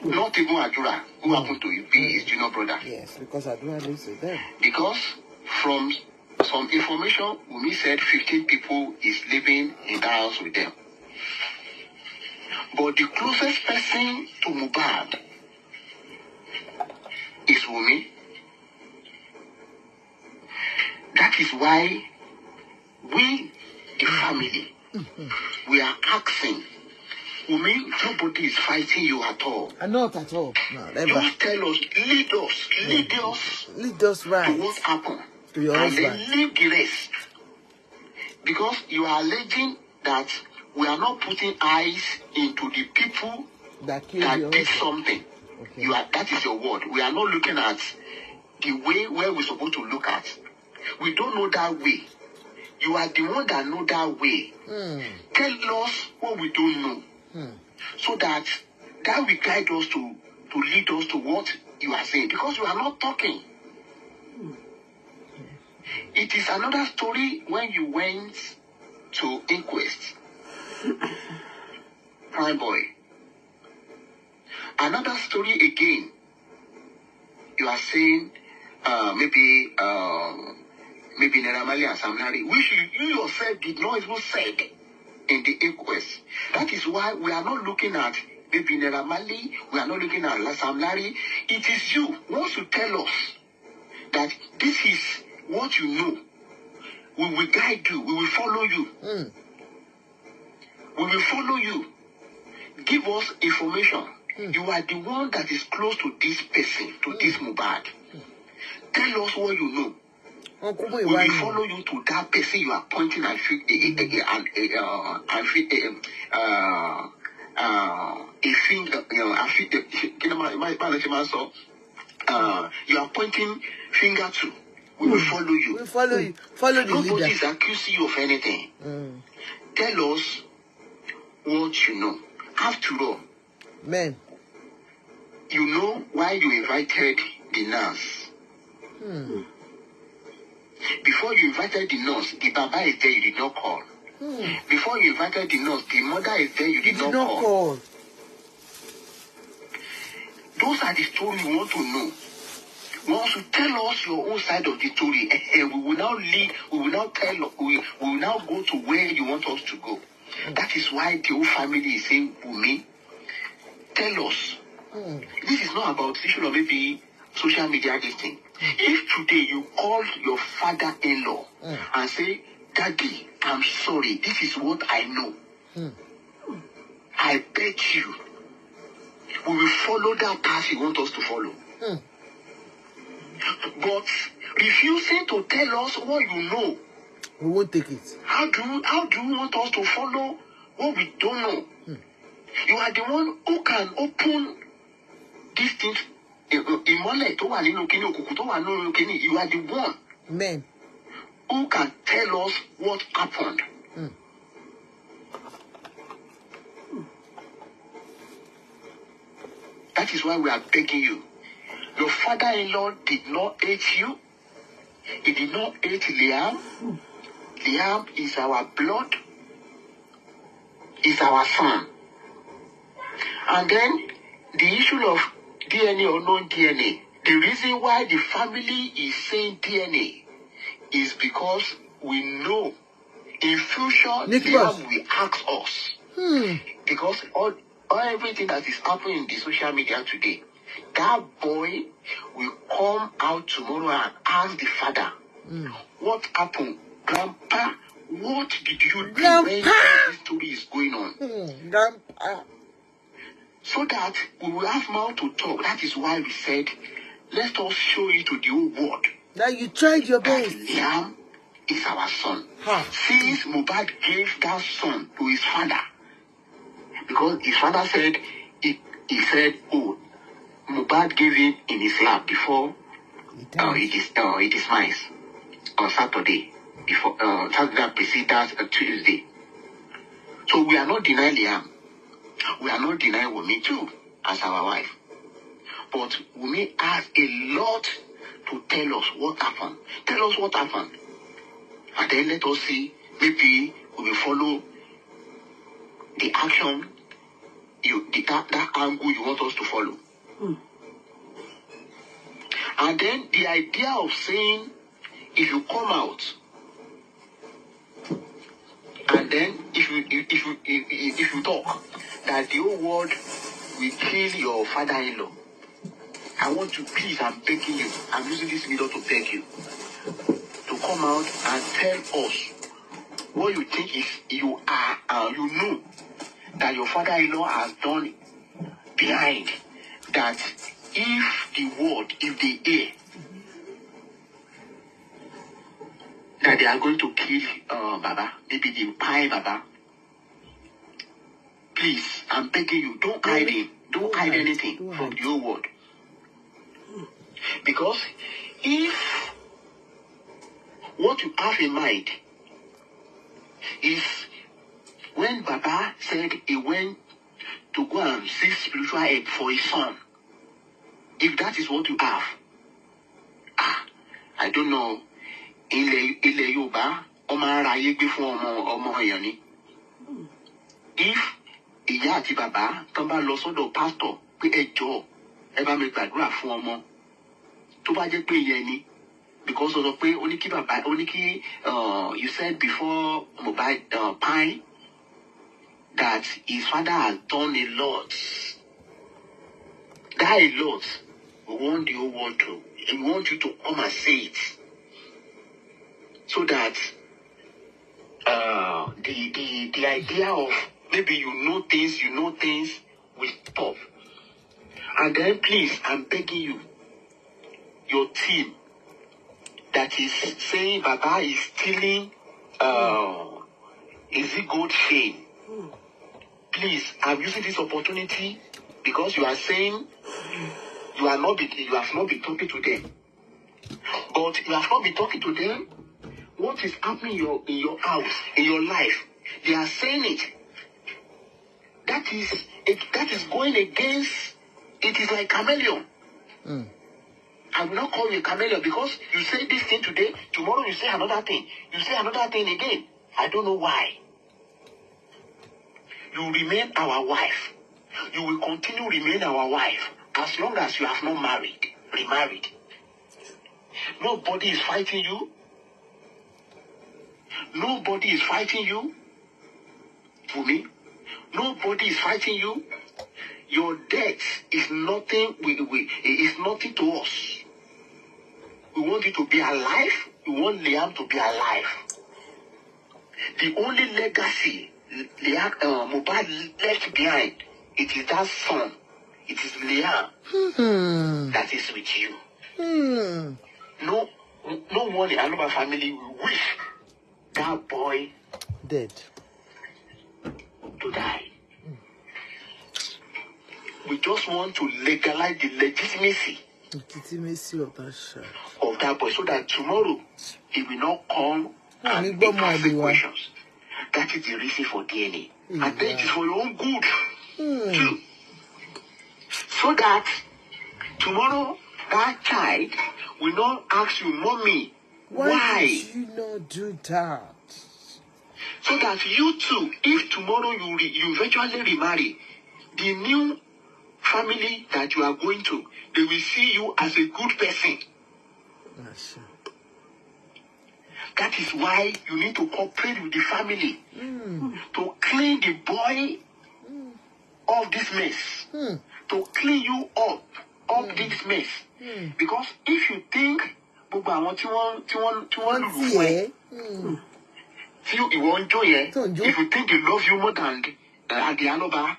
Not even Adura, who happened to be his junior brother. Yes, because Adura lives with them. Because from some information, Wunmi said 15 people is living in the house with them. But the closest person to Mohbad is Wunmi. That is why we, the family, we are asking, Wunmi, nobody is fighting you at all. Not at all. No, never. Just tell us, lead us right to what happened. To your husband. And then leave the rest. Because you are alleging that we are not putting eyes into the people that did something. Okay. That is your word. We are not looking at the way where we're supposed to look at. We don't know that way. You are the one that know that way. Tell us what we don't know. So that will guide us to lead us to what you are saying. Because you are not talking. It is another story when you went to inquest. Prime boy. Another story again. You are saying maybe Naira Marley and Sam Larry, which you yourself did not even said in the inquest. That is why we are not looking at maybe Naira Marley, we are not looking at Sam Larry. It is you. Once you tell us that this is what you know, we will guide you, we will follow you. We will follow you. Give us information. You are the one that is close to this person, to this Mohbad. Tell us what you know. We will follow you to that person you are pointing and you are pointing finger to. We will follow you. We follow you. Follow the Nobody leader. is accusing you of anything. Tell us what you know. After all, Men. you know why you invited the nurse. Before you invited the nurse, the Baba is there, you did not call. Before you invited the nurse, the mother is there, you did not call. Those are the stories we want to know. We want to tell us your own side of the story. We will now lead, we will now tell, we will now go to where you want us to go. That is why the whole family is saying, Wunmi, tell us. This is not about issue of maybe social media this thing. If today you call your father-in-law and say, Daddy, I'm sorry, this is what I know. I beg you, we will follow that path you want us to follow. But refusing to tell us what you know, we won't take it. How do you want us to follow what we don't know? You are the one who can open these things. You are the one. Men. Who can tell us what happened. That is why we are begging you. Your father-in-law did not hate you. He did not hate Liam. Liam is our blood. Is our son. And then the issue of DNA or non-DNA. The reason why the family is saying DNA is because we know in future Liam will ask us. Because all everything that is happening in the social media today, that boy will come out tomorrow and ask the father, what happened? Grandpa, what did you do when this story is going on? Grandpa. So that we will have mouth to talk. That is why we said, let us show it to the whole world. That you tried your best. Liam is our son. Since Mohbad gave that son to his father, because his father said, he said, oh, Mohbad gave him in his lap before it is nice on Saturday, before Saturday preceded that Tuesday. So we are not denying Liam. We are not denying Wunmi too, as our wife. But Wunmi has a lot to tell us what happened. Tell us what happened. And then let us see, maybe we will follow the action, that angle you want us to follow. And then the idea of saying, if you come out, and then if you talk, that the whole world will kill your father-in-law. I want you, please, I'm begging you, I'm using this video to beg you, to come out and tell us what you think is you know that your father-in-law has done behind, that if the world, if they hear that they are going to kill Baba, maybe they pie Baba, please, I'm begging you, don't hide it. Don't hide anything from the whole world. Because if what you have in mind is when Baba said he went to go and seek spiritual help for his son, if that is what you have, I don't know, ilẹ̀ Yorùbá, ọmọ ara ayé gbé fún ọmọ èèyàn ni. If ìyá àti bàbá tán bá lọ sọ́dọ̀ pastor pé ẹ jọ̀ọ́ ẹ bá mi gbàdúrà fún ọmọ tó bá jẹ́ pé ìyẹn ni, because ọ̀sọ̀ pé ó ní kí bàbá, ó ní kí you said before Mohbad pine that his father has done a lot. That a lot. We want the whole world to, we want you to come and say it, so that the idea of maybe you know things will stop. And then please, I'm begging you, your team that is saying Baba is stealing is it gold chain? Please, I'm using this opportunity because you are saying you have not been talking to them. But you have not been talking to them. What is happening in your house, in your life? They are saying it. That is going against. It is like chameleon. I will not call you a chameleon because you say this thing today, tomorrow you say another thing. You say another thing again. I don't know why. You remain our wife. You will continue to remain our wife as long as you have not remarried. Nobody is fighting you. Nobody is fighting you. Wunmi. Nobody is fighting you. Your death is nothing. It's nothing to us. We want you to be alive. We want Liam to be alive. The only legacy Mohbad left behind, it is that son. It is Liam that is with you. No one in Aloba family will wish that boy dead to die. We just want to legalize the legitimacy of that child. Of that boy, so that tomorrow he will not come and ask questions. That is the reason for DNA. And then it is for your own good too. So that tomorrow that child will not ask you, Mommy, why did you not do that? So that you too, if tomorrow you eventually remarry, the new family that you are going to, they will see you as a good person. Yes. That is why you need to cooperate with the family to clean the boy of this mess, to clean you up this mess. Because if you think, if you think they love you more than the Aloba,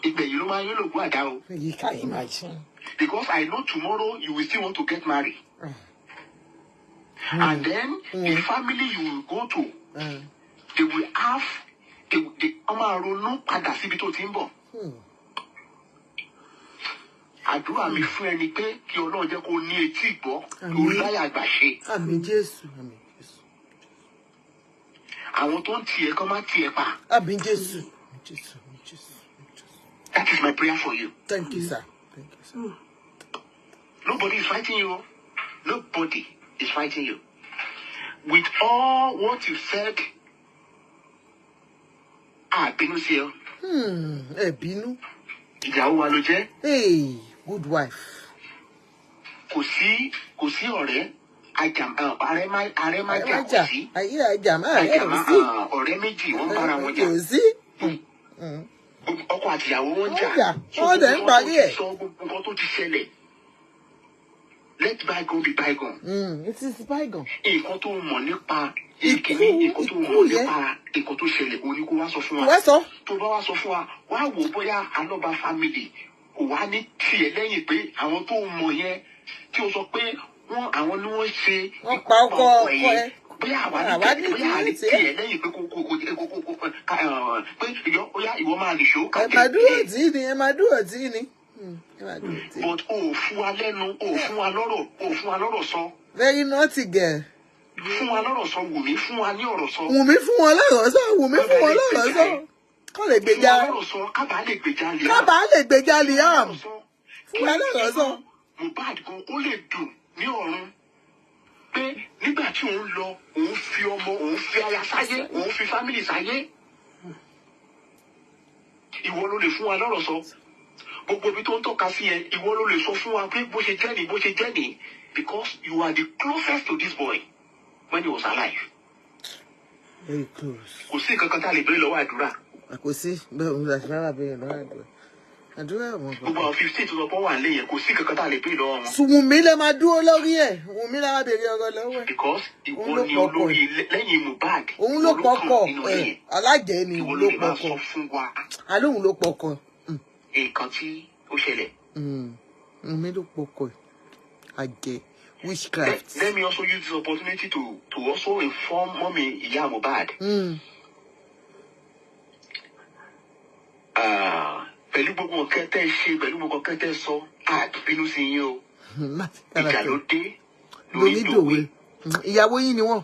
you can't imagine. Because I know tomorrow you will still want to get married. And then the family you will go to, they will have the Amarono Padasibito Timbo. Àdúrà mi fún ẹni pé kí Ọlọ́run jẹ́ kó ní etí ìgbọ́ kó láyà àgbà ṣe. Àmín Jésù, àmín Jésù. Àwọn tó ń tiẹ̀ kọ́ máa tiẹ̀ pa. Àmín Jésù, àmín Jésù, àmín Jésù. That is my prayer for you. Thank you, sir. Thank you, sir. Nobody is fighting you. Nobody is fighting you. With all what you said, bínú sí ọ. Bínú. Ìyàwó wa ló jẹ́. Hey, good wife. Kò sí ọ̀rẹ́ àrẹ má jà kò sí. Ọ̀rẹ́ méjì wọ́n bára wọn jà. Kò sí. Ọkọ àti ìyàwó wọn jà. Wọ́n dẹ̀ ń parí ẹ̀. Sọ gbogbo nǹkan tó ti ṣẹlẹ̀. Let bygone be bygone. It is bygone. Nǹkan tó mọ̀ nípa ìkíní, nǹkan tó mọ̀ nípa nǹkan tó ṣẹlẹ̀ òní kó wá sọ fún wa. Wá sọ. Tó bá wá sọ fún wa, wá wò bóyá Aloba family kò wá ní tiẹ̀ lẹ́yìn pé àwọn tó mọ̀ yẹn tí o sọ pé àwọn ni wọ́n ṣe wọ́n pa ọkọ ẹ̀. Bóyá àwa ní tiẹ̀ lẹ́yìn pé pé ìwọ máa nìṣó. Ẹ máa dúró tí ni. But o fún wa lẹ́nu, o fún wa lọ́rọ̀ sọ. Very naughty girl. Fún wa lọ́rọ̀ sọ, Wunmi fún wa ní ọ̀rọ̀ sọ. Wunmi fún wọn lọ́rọ̀ sọ. Kọ́ lè gbèjà. Fún wa lọ́rọ̀ sọ, kábàá lè gbèjà Liam. Fún wa lọ́rọ̀ sọ. Mohbad gan ó lè dùn ní ọ̀run pé nígbà tí òun lọ, òun fi ọmọ, òun fi aya sáyé, òun fi fámìlì sáyé. Ìwọ ló lè fún wa lọ́rọ̀ sọ. Gbogbo ibi tó ń tọ́ka sí ẹ, ìwọ ló lè sọ fún wa pé bó ṣe jẹ́ ní, because you are the closest to this boy when he was alive. Very close. Kò sí nǹkan kan tá a lè béèrè lọ́wọ́ àdúrà. Kò sí bẹ́ẹ̀ òun láti rárá béèrè lọ́wọ́ àdúrà. Àdúrà wọn. Gbogbo àwọn 15 tó sọ pé wà nílé yẹn kò sí nǹkan kan tá a lè béèrè lọ́wọ́ wọn. Wunmi lè máa dúró lórí ẹ̀. Wunmi lè máa béèrè ọ̀rọ̀ lọ́wọ́ ẹ̀. Because ìwọ ni olórí lẹ́yìn Mohbad. Òun ló pọkọ alájẹ ni ìwọ ló ló máa pọkọ. sọ fún wa. Alóhùn ló pọkọ. Nǹkan tí ó ṣẹlẹ̀. Wunmi ló pọkọ ẹ̀. Àjẹ́ witchcraft. Let me also use this opportunity to also inform Mommy Ìyá Mohbad. Pẹ̀lú gbogbo nǹkan tẹ́ ṣe, pẹ̀lú gbogbo nǹkan tẹ́ sọ, àbínú sí yín o. Ìjà ló dé. lórí dòwe ìyàwó yín ni wọ́n.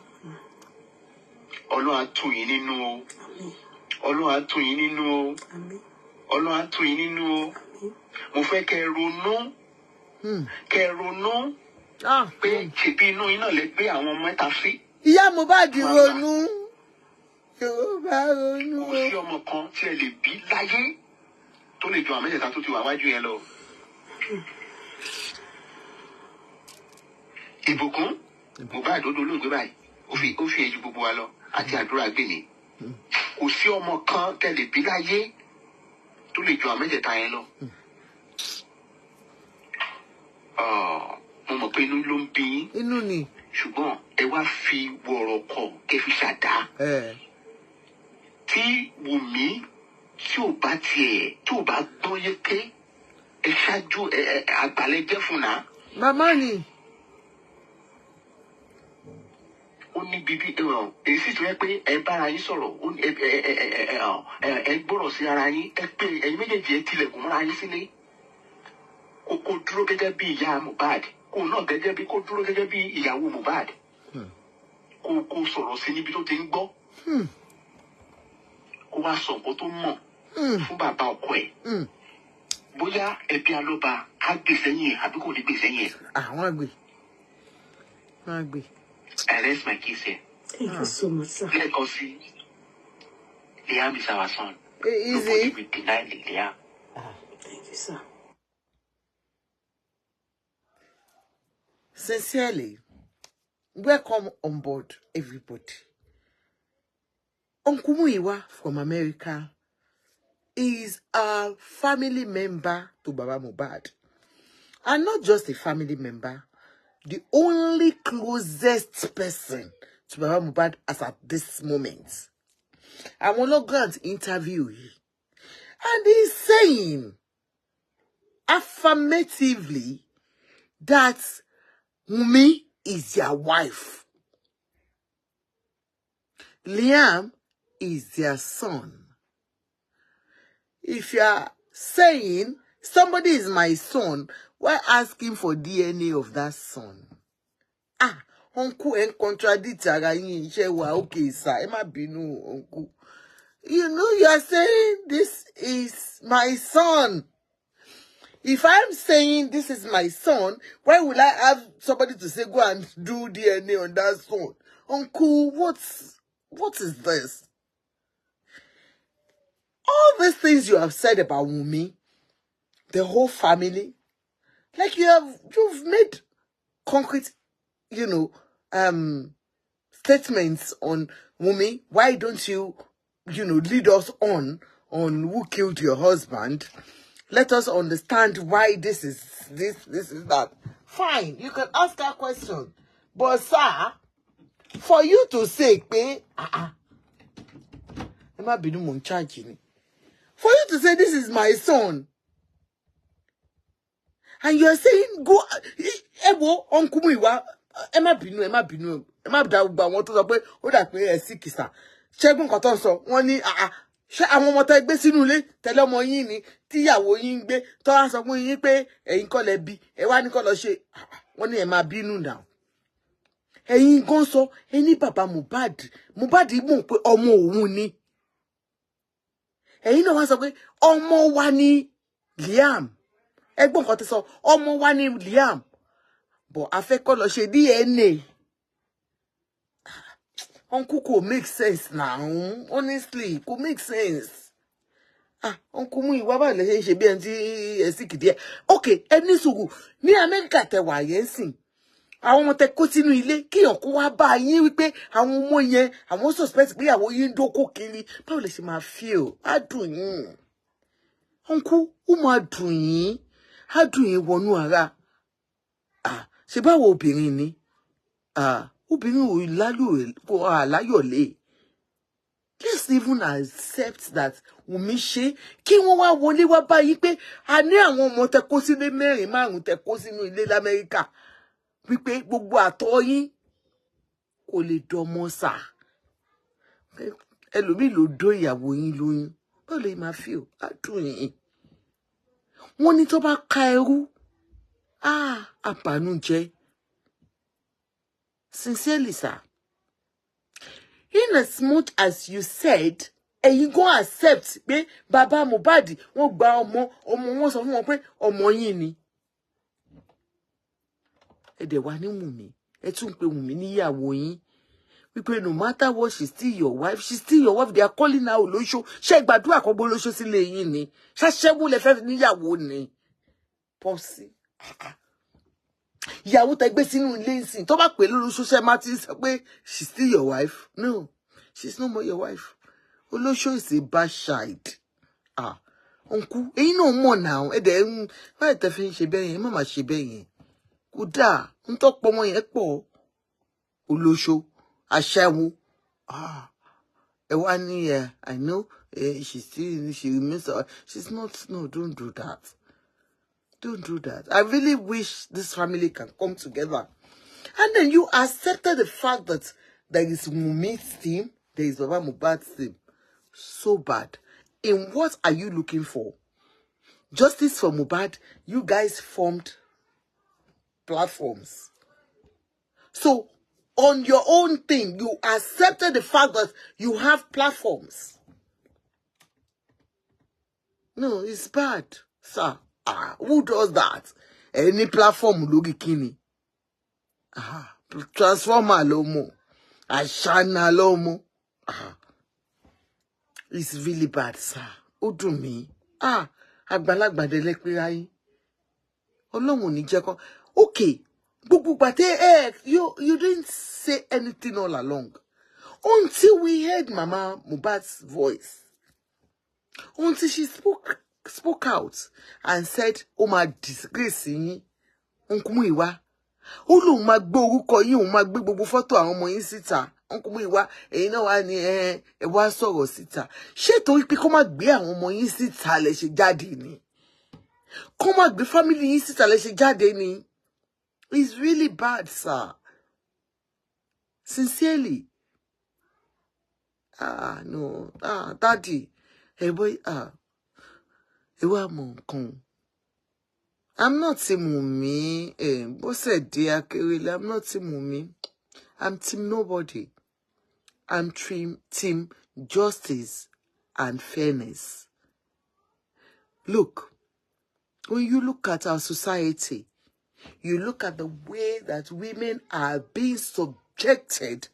Ọlọ́run á tù yín nínú o. Ọlọ́run á tù yín nínú o. Ọlọ́run á tù yín nínú o. Mo fẹ́ kẹ́ ronú. Kẹ́ ronú. Pé ṣèbí inú yín náà lè gbé àwọn mẹ́ta sí. Ìyá Mohbad ronú. Yorùbá ronú. Kò sí ọmọ kan tí ẹ lè bí láyé tó lè ju àwọn mẹ́tẹ̀ẹ̀ta tó ti wà wájú yẹn lọ. Ìbùkún Mohbad ó dolóògbé báyìí ó fi ẹjú gbogbo wa lọ àti àdúrà gbèmí. Kò sí ọmọ kan tẹ́ lè bí láyé tó lè ju àwọn mẹ́tẹ̀ẹ̀ta yẹn lọ. Mo mọ̀ pé inú ló ń bí yín. Inú ni. Ṣùgbọ́n ẹ wá fi wọ̀rọ̀ kọ̀ kẹ́ fi ṣàdá. Tí Wunmi tí ò bá gbọ́ yéké ẹ ṣáájú àgbàlẹ̀ jẹ́ fún náà. Màmá ni. Ó ní bíbí èyí sì tún yẹ pé ẹ bára yín sọ̀rọ̀ ẹ gbọ́rọ̀ sí ara yín ẹ pé ẹ̀yin méjèèjì ẹ tilẹ̀kùn mọ́ra yín sílé. Kó dúró gẹ́gẹ́ bí ìyá Mohbad kó náà kó dúró gẹ́gẹ́ bí ìyàwó Mohbad. Kó sọ̀rọ̀ sí níbi tó ti ń gbọ́. Kó wá sọ nǹkan tó mọ̀ fún bàbá ọkọ ẹ̀. Bóyá ẹbí Aloba á gbè sẹ́yìn ẹ̀ àbí kò ní gbè sẹ́yìn ẹ̀. Àwọn àgbè. I rest my case here. Thank you so much, sir. Let us see. Liam is our son. Easy. Nobody will deny Liam. Thank you, sir. Sincerely, welcome on board, everybody. Uncle Muiwa from America is a family member to Baba Mohbad. And not just a family member, the only closest person to Baba Mohbad as at this moment. I want to grant interview. And he's saying affirmatively that Wunmi is their wife. Liam is their son. If you are saying somebody is my son, why asking for DNA of that son? Uncle and contradict ara yin ise wa okay sir. Ẹ má bínú uncle. You know you are saying this is my son. If I'm saying this is my son, why will I have somebody to say go and do DNA on that son? Uncle, what is this? All these things you have said about Wunmi, the whole family, like you've made concrete, statements on Wunmi. Why don't you, lead us on who killed your husband? Let us understand why this is that. Fine, you can ask that question. But sir, for you to say, for you to say this is my son, and you are saying go, Uncle Muiwa, Emma Binu, want to say, oh, that way, a sick sir. Chegun Cotonso, one ni, ṣé àwọn ọmọ tẹ́ gbé sínú ilé tẹ́lẹ̀ ọmọ yín ni tíyàwó yín gbé tó wá sọ fún yín pé ẹ̀yin kọ́ lẹ bí ẹ wá ní kọ́ lọ ṣe wọ́n ní ẹ máa bínú náà ẹ̀yin gan sọ ẹni bàbá Mohbad mọ̀ pé ọmọ òun ni ẹ̀yin náà wá sọ pé ọmọ wa ni Liam ẹgbọ́n kan ti sọ ọmọ wa ni Liam but a fẹ́ kọ́ lọ ṣe DNA. Uncle could make sense now. Honestly, could make sense. Uncle Muiwa ba le ṣe bí ẹni tí ẹ sick díẹ̀. Okay, ẹni sùúrù. Ní America tẹ́ wà yẹn sìn. Àwọn ọmọ tẹ́ kó sínú ilé kí ọ̀kú wá bá yín wí pé àwọn ọmọ yẹn àwọn suspect pé àwọn yín dóko kiri. Báwo lẹ ṣe máa feel? Á dùn yín. Uncle, ó máa dùn yín. Á dùn yín wọnú ara. Ṣé báwo obìnrin ni? Obìnrin ò láyọ̀lé. Let's even accept that Wunmi ṣe kí wọ́n wá wọlé wá báyìí pé a ní àwọn ọmọ tẹ́ kó sílé 4-5 tẹ́ kó sínú ilé l'Amẹ́ríkà wípé gbogbo àtọ̀ yín kò lè dọmọ sà. Ẹlòmíì ló dó ìyàwó yín lóyún. Báwo lè máa feel? Á dùn yín. Wọ́n ní tó bá ka ẹrú, àbànújẹ́. Sincerely, sir. In as much as you said, and you go accept, be Baba Mohbad, wọ́n gba ọmọ wọn sọ fún wọn pé ọmọ yín ni. Ẹ dẹ̀ wá ní Wunmi, ẹ tún pè Wunmi níyàwó yín. Because no matter what, she's still your wife. She's still your wife. They are calling her Olosho. Ṣé gbàdúrà kó bolosho sílé yín ni. Ṣaṣẹ́wó lẹ fẹ́ níyàwó ni. Popsi. Ìyàwó tẹ́ gbé sínú ilé ńsìn. Tó bá pè lólosho ṣe má ti sọ pé she's still your wife. No, she's no more your wife. Olosho is a bad child. Uncle, ẹ̀yin náà mọ̀ now. Ẹ dẹ̀ bá tẹ́ fi ṣe bẹ́ẹ̀ yẹn, má má ṣe bẹ́ẹ̀ yẹn. Kódà, ń tó pọ̀ mọ́ yẹn pọ̀. Olosho. Ashawu. Ewani, I know she remains. She's not. No, don't do that. Don't do that. I really wish this family can come together. And then you accepted the fact that there is Wunmi's team, there is Baba Mohbad's team. So bad. In what are you looking for? Justice for Mohbad. You guys formed platforms. So, on your own thing, you accepted the fact that you have platforms. No, it's bad, sir. Who does that? Any platform, Lugikini. Transformer Lomo. Ashana Lomo. It's really bad, sir. Udumi. Agbalagba de lekwirai. Ọlọ́run ní jẹ́ kó. Okay. You didn't say anything all along until we heard Mama Mohbad's voice. Until she spoke out and said, "Oh my disgrace, Uncle Muiwa. Ó lóun máa gbé orúkọ yín, òun máa gbé gbogbo photo àwọn ọmọ yín síta. Uncle Muiwa, ẹ̀yin náà wá ní ẹ wá sọ̀rọ̀ síta. Ṣé torí pé kó má gbé àwọn ọmọ yín síta lẹ ṣe jáde ni? Kó má gbé family yín síta lẹ ṣe jáde ni?" It's really bad, sir. Sincerely. No. Daddy. Hey, boy, I'm not Team Wunmi. What's that, dear Kerele? I'm not Team Wunmi. I'm Team Nobody. I'm Team Justice and Fairness. Look, when you look at our society, you look at the way that women are being subjected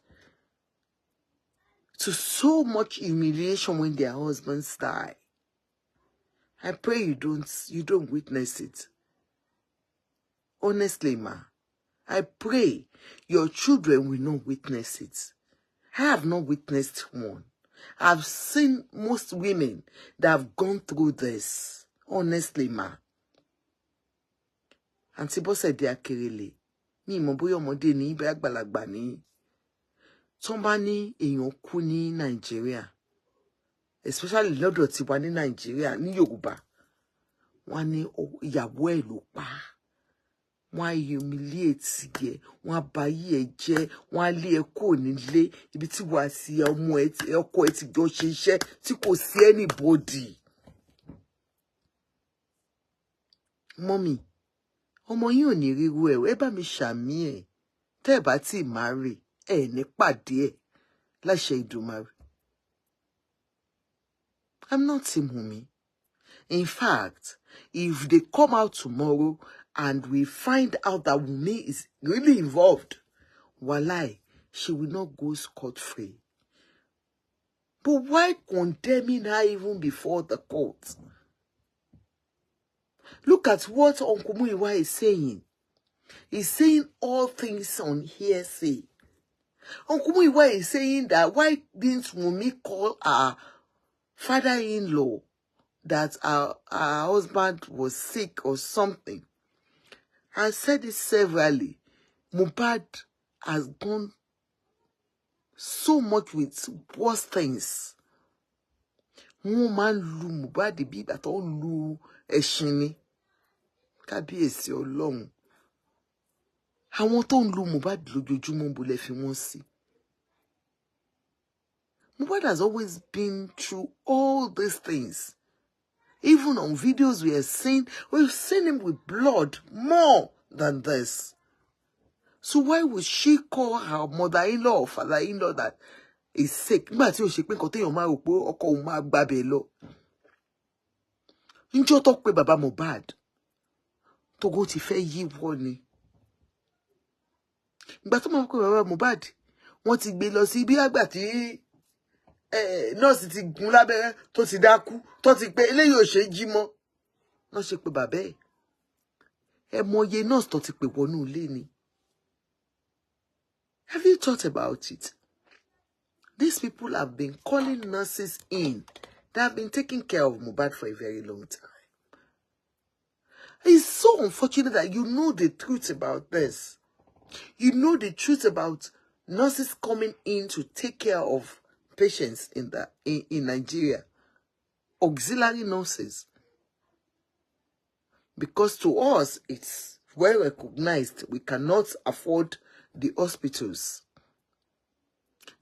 to so much humiliation when their husbands die. I pray you don't witness it. Honestly, ma, I pray your children will not witness it. I have not witnessed one. I've seen most women that have gone through this. Honestly, ma. Auntie Bose de Akerele, mi mo bóyá ọmọdé ní bóyá àgbàlagbà ní. Tó bá ní èèyàn kú ní Nigeria, especially lọ́dọ̀ tiwa ní Nigeria, ní Yorùbá, wọ́n ní ìyàwó ẹ̀ ló pa. Wọ́n humiliate ẹ, wọ́n bá yí ẹ jẹ́, wọ́n lé ẹ kúrò nílé, ibi tí wàá sí ọmọ ẹ ọkọ ẹ ti jọ ṣe iṣẹ́ tí kò sí anybody. Mommy, ọmọ yín ò ní ríru ẹ bá mi ṣàmì ẹ tẹ́ ẹ bá tí marry ẹ ní pàdé ẹ láṣẹ Ìdùmarè. I'm not Team Wunmi. In fact, if they come out tomorrow and we find out that Wunmi is really involved, walai, she will not go scot-free. But why condemning her even before the court? Look at what Uncle Muiwa is saying. He's saying all things on hearsay. Uncle Muiwa is saying that why didn't Wunmi call her father-in-law that her husband was sick or something? I said it severally. Mohbad has gone so much with worse things. Woman lu Mohbad bí ìgbà tó lu ẹṣin ni. Kábíyèsí Ọlọ́run. Àwọn tó ń lu Mohbad lójoojúmọ́ bó lẹ fi wọ́n sí. Mohbad has always been through all these things. Even on videos we've seen him with blood more than this. So why would she call her mother-in-law or father-in-law that is sick? Nígbà tí ó ṣe pé nǹkan téèyàn máa rò pé ọkọ òun máa gbàbẹ̀ lọ. Níjọ́ tó pé bàbá Mohbad, Togo ti fẹ́ yíwọ́ ni. Ìgbà tó máa pé bàbá Mohbad, wọ́n ti gbé lọ sí bí àgbà tí nọ́ọ̀sì ti gún lábẹ́rẹ́ tó ti dákú, tó ti pé eléyìí ò ṣe jí mọ́. Wọ́n ṣe pé bàbá ẹ̀. Ẹ mọye nọ́ọ̀sì tó ti pè wọnú ilé ni. Have you thought about it? These people have been calling nurses in. They have been taking care of Mohbad for a very long time. It's so unfortunate that you know the truth about this. You know the truth about nurses coming in to take care of patients in Nigeria. Auxiliary nurses. Because to us, it's well recognized. We cannot afford the hospitals.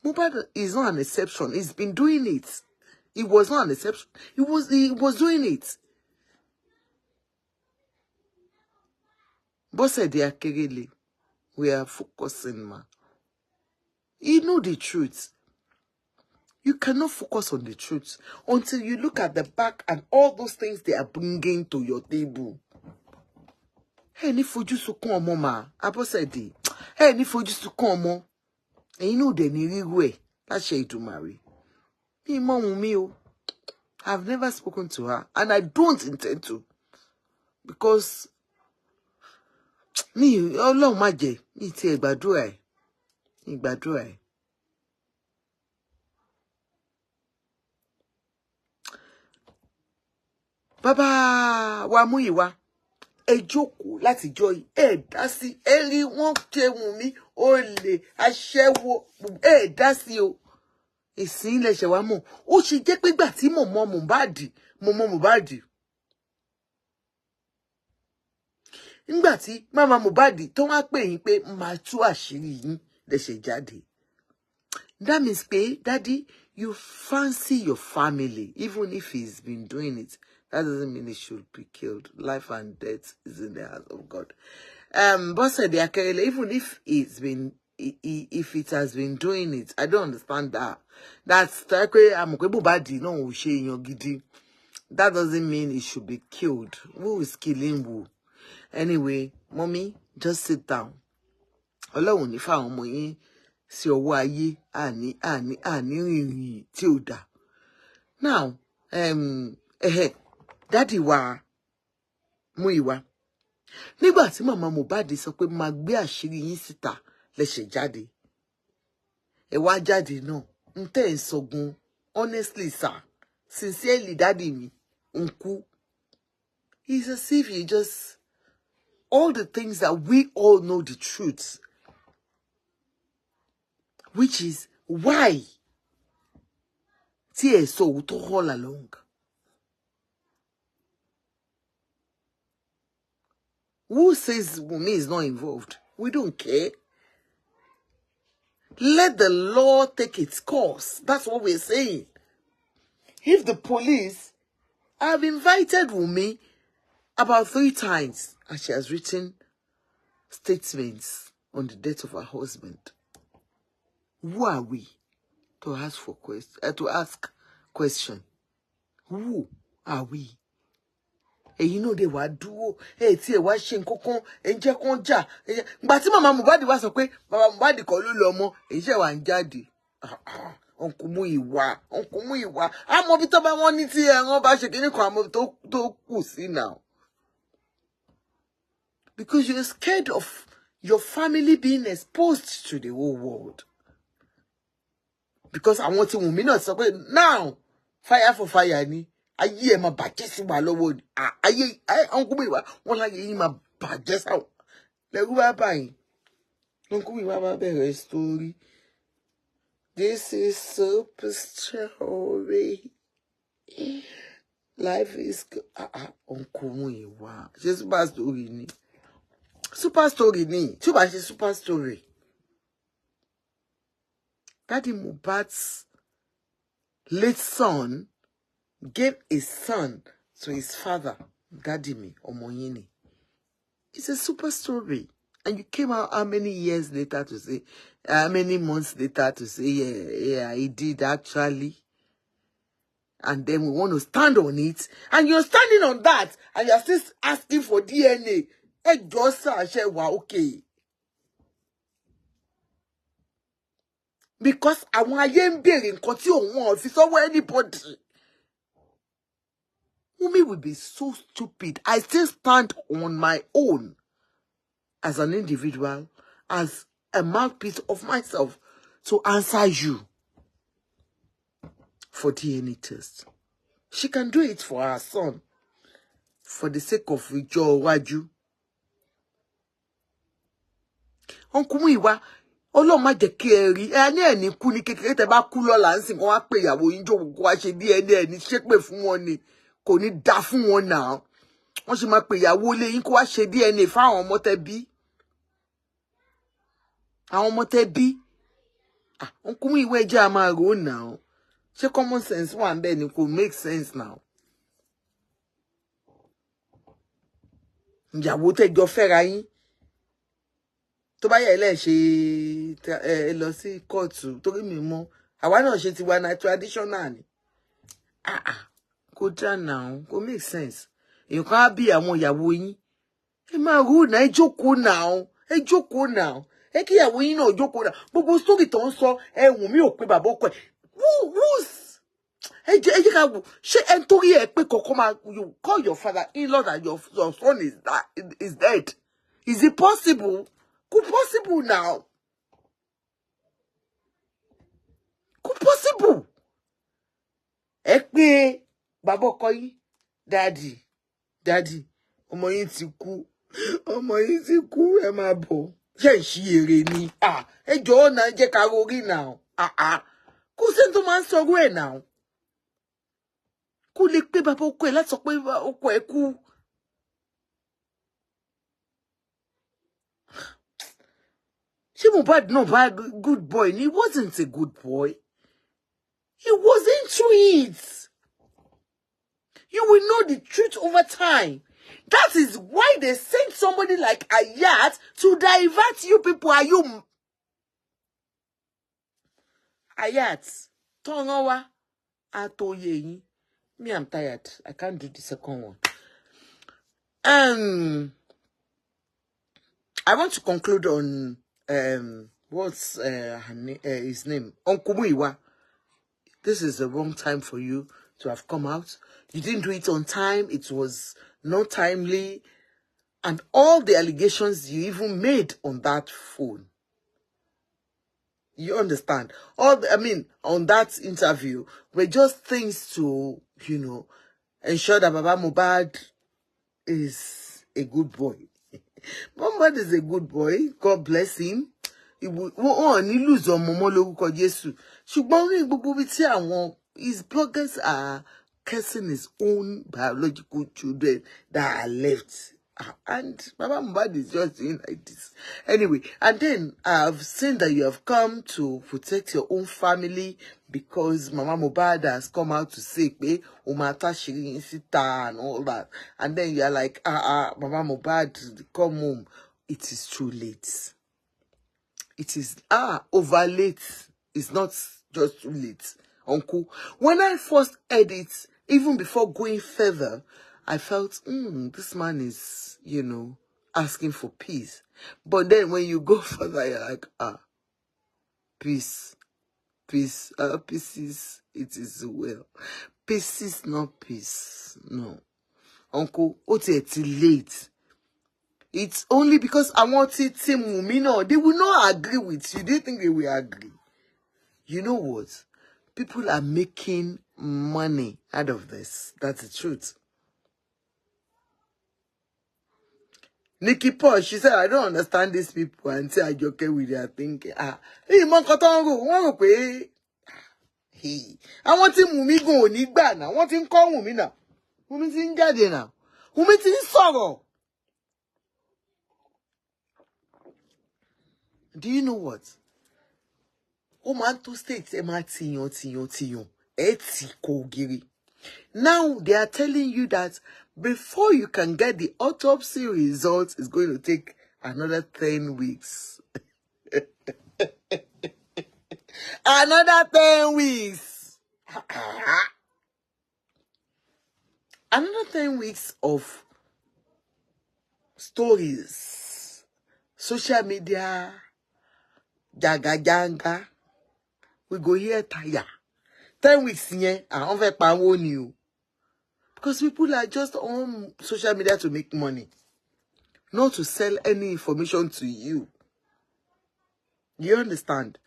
Mohbad is not an exception. He's been doing it. He was not an exception. He was doing it. But said they are kerele. We are focusing, ma. You know the truth. You cannot focus on the truth until you look at the back and all those things they are bringing to your table. Hey, ni fojú sunkún ọmọ ma. Abosede. Hey, ni fojú sunkún ọmọ. And you know the ni way. That's she to marry. Me, mom, Wunmi o. I've never spoken to her, and I don't intend to, because me, Ọlọ́run má jẹ́, mi ti gbàdúrà ẹ̀, mi gbàdúrà ẹ̀. Bàbá wa Múyìwá, ẹ jókòó láti jọ́ yìí, ẹ dá sí, ẹ rí wọ́n ṣe Wunmi, olè, aṣẹ́wó, ẹ dá sí o. Ìsìn ilẹ̀ ṣẹ̀ wá mọ̀, ó ṣe jẹ́ pé gbà tí mọ̀mọ́ Mohbad. Nígbà tí mama Mohbad tó wá pè yín pé máa tú àṣírí yín lẹ́ṣẹ̀ jáde. That means pé, Daddy, you fancy your family, even if he's been doing it. That doesn't mean he should be killed. Life and death is in the hands of God. But said even if if it has been doing it, I don't understand that. That's that doesn't mean it should be killed. Who is killing who? Anyway, mommy, just sit down. Ọlọ́run ní fáwọn ọmọ yín sí ọwọ́ ayé àní rìnrìn tí ó dá. Now, daddy wa Múyìwá. Nígbà tí mama Mohbad sọ pé máa gbé àṣírí yín síta lẹ́ṣẹ̀ jáde. Ẹ wá jáde náà. Ntẹ́ ń sọgun. Honestly, sir. Sincerely, daddy mi. Unku. It's as if you just... all the things that we all know the truth. Which is why tí ẹ sọ òótọ́ all along. Who says Wunmi is not involved? We don't care. Let the law take its course. That's what we're saying. If the police have invited Wunmi about 3 times, and she has written statements on the death of her husband, who are we to ask for question? Who are we? And you know they were duo. Hey, tí ẹ wá ṣe nǹkankan, ẹ jẹ́ kan jà. Ìgbà tí mama Mohbad wá sọ pé baba Mohbad kọ́ ló lọ mọ́, ẹ ṣe wá ń jáde. Uncle Múyìwá. Àmọ́ bí tó bá wọ́n ní tí ẹran bá ṣe kíní kan àmọ́ tó kù sí now. Because you're scared of your family being exposed to the whole world. Because I want to Wunmi náà sọ pé now fire for fire ni. Ayé ẹ máa bàjẹ́ sí wa lọ́wọ́ ni. Ayé Uncle Múyìwá wọ́n láyé yín máa bàjẹ́ sáwọn. Lẹ́rú bá báyìí. Uncle Múyìwá bá bẹ̀rẹ̀ story. This is super story. Life is Uncle Múyìwá. Ṣé super story ni? Super story ni. Tí ó bá ṣe super story. Daddy Mohbad's late son gave his son to his father, Daddy mi, ọmọ yín ni. It's a super story. And you came out how many years later to say, how many months later to say, yeah, he did actually. And then we want to stand on it. And you're standing on that. And you're still asking for DNA. Okay. Because àwọn ayé ń bèrè nǹkan tí òun ò fi sọ́wọ́ anybody. Wunmi will be so stupid. I still stand on my own as an individual, as a mouthpiece of myself to answer you for DNA test. She can do it for her son, for the sake of Ijo Waju. Uncle Muiwa, Ọlọ́run má jẹ́ kí ẹ rí ẹ ní kú ní kékeré tẹ́ bá kú lọ́la ńsìn wọ́n á pè ìyàwó yín jókòó kó wá ṣe DNA ní ṣépè fún wọn ni kò ní dá fún wọn náà wọ́n sì máa pè ìyàwó ilé yín kó wá ṣe DNA fáwọn ọmọ tẹ́ bí àwọn ọmọ tẹ́ bí Uncle Muiwa ẹ jẹ́ a máa rò náà ṣé common sense wà ńbẹ̀ ni kò make sense now. Ìyàwó tẹ́ jọ fẹ́ra yín tó bá yẹ lẹ ṣe lọ sí kóòtù torí mi mọ̀ àwa náà ṣe ti wà na traditional ni kò dá now kò make sense èyàn kan á bí àwọn ìyàwó yín ẹ máa rú náà ẹ jókòó now ẹ kí ìyàwó yín náà jókòó náà gbogbo story tó ń sọ Wunmi ò pé bàbá ọkọ ẹ who's ẹ jẹ́ ká wò ṣé ẹ torí ẹ pé kọ̀ọ̀kan máa you call your father-in-law that your son is dead. Is it possible? Could possible now? Could possible? Ẹ pé bàbá ọkọ yín daddy ọmọ yín ti kú ẹ máa bọ̀ ṣé ṣí èrè ni ẹ jọ̀ọ́ náà jẹ́ ká rorí now kò sẹ́ni tó máa ń sọ̀rọ̀ ẹ̀ now kò lè pé bàbá ọkọ ẹ̀ láti sọ pé ọkọ ẹ̀ kú. Ṣé Mohbad náà bá good boy ni? He wasn't a good boy. He was into it. You will know the truth over time. That is why they sent somebody like Ayat to divert you people. Are you Ayat? Tongawa atoye. Me, I'm tired. I can't do the second one. I want to conclude on what's his name? Uncle Muiwa. This is the wrong time for you to have come out. You didn't do it on time. It was not timely. And all the allegations you even made on that phone. You understand? On that interview were just things to, ensure that Baba Mohbad is a good boy. Mohbad is a good boy. God bless him. His bloggers are cursing his own biological children that are left. And Baba Mohbad is just doing like this. Anyway, and then I've seen that you have come to protect your own family because Mama Mohbad has come out to say, Umata Shirin Sita and all that. And then you're like, Mama Mohbad, come home. It is too late. It is over late. It's not just too late, Uncle. When I first heard it, even before going further, I felt, this man is, asking for peace. But then when you go further, you're like, peace. Peace. Peace it is well. Peace is not peace. No. Uncle, it's late. It's only because I want it to Wunmi. No, they will not agree with you. Do you think they will agree? You know what? People are making money out of this. That's the truth. Nikki Paul, she said, I don't understand these people until I joke with their thinking. Hey, man, hey, I want him Wunmi go on Igba now. I want him call Wunmi now. Wunmi's in garden now. Wunmi's in sorrow. Do you know what? Omanto states now they are telling you that before you can get the autopsy results, it's going to take Another 10 weeks. Another 10 weeks. Another 10 weeks of stories. Social media. Jaga. We go here tire. 10 weeks here. I don't think I won't you. Because people are just on social media to make money. Not to sell any information to you. You understand?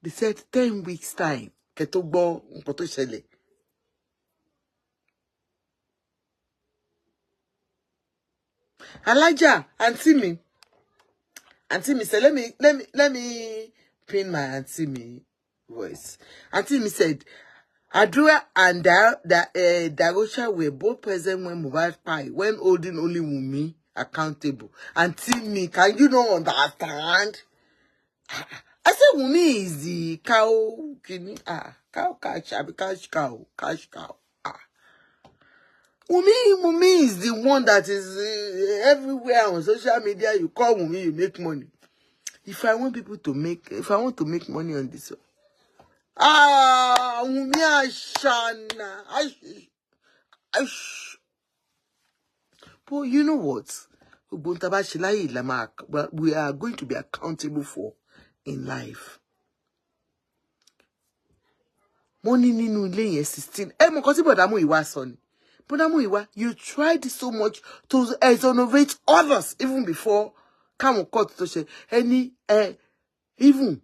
They said 10 weeks time. Ketogbo nkoto shele. Alaja, auntie me said, let me pin my auntie me voice. Auntie me said, Adua and Darosha were both present when Mohbad died, when holding only Wunmi accountable. Auntie me, can you not understand? I said Wunmi is the cow, cow cash cow. Wunmi is the one that is everywhere on social media. You call Wunmi, you make money. If I want to make money on this, Wunmi Ashana, but you know what? We are going to be accountable for in life. Money ninu ile yen 16. Mo kan ti bodamu iwa son. Bodamu iwa, you tried so much to exonerate others even before come court to say any even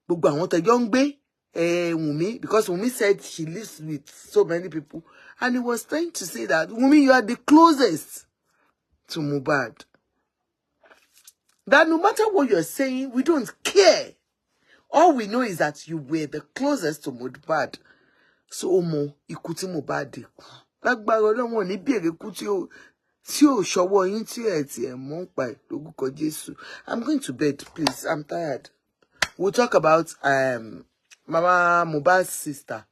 gbogbo àwọn tejo ngbe Wunmi, because Wunmi said she lives with so many people, and he was trying to say that Wunmi, you are the closest to Mohbad. That no matter what you're saying, we don't care. All we know is that you were the closest to Mohbad. So omo ikuti Mohbad. Lágbára Ọlọ́run ní bèrè kú tí ó ṣọwọ́ yín tí ẹ ti ẹ mọ̀ pa lórúkọ Jésù. I'm going to bed, please. I'm tired. We'll talk about Mama Mohbad's sister.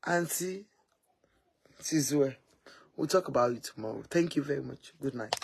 Auntie Tizwe. We'll talk about it tomorrow. Thank you very much. Good night.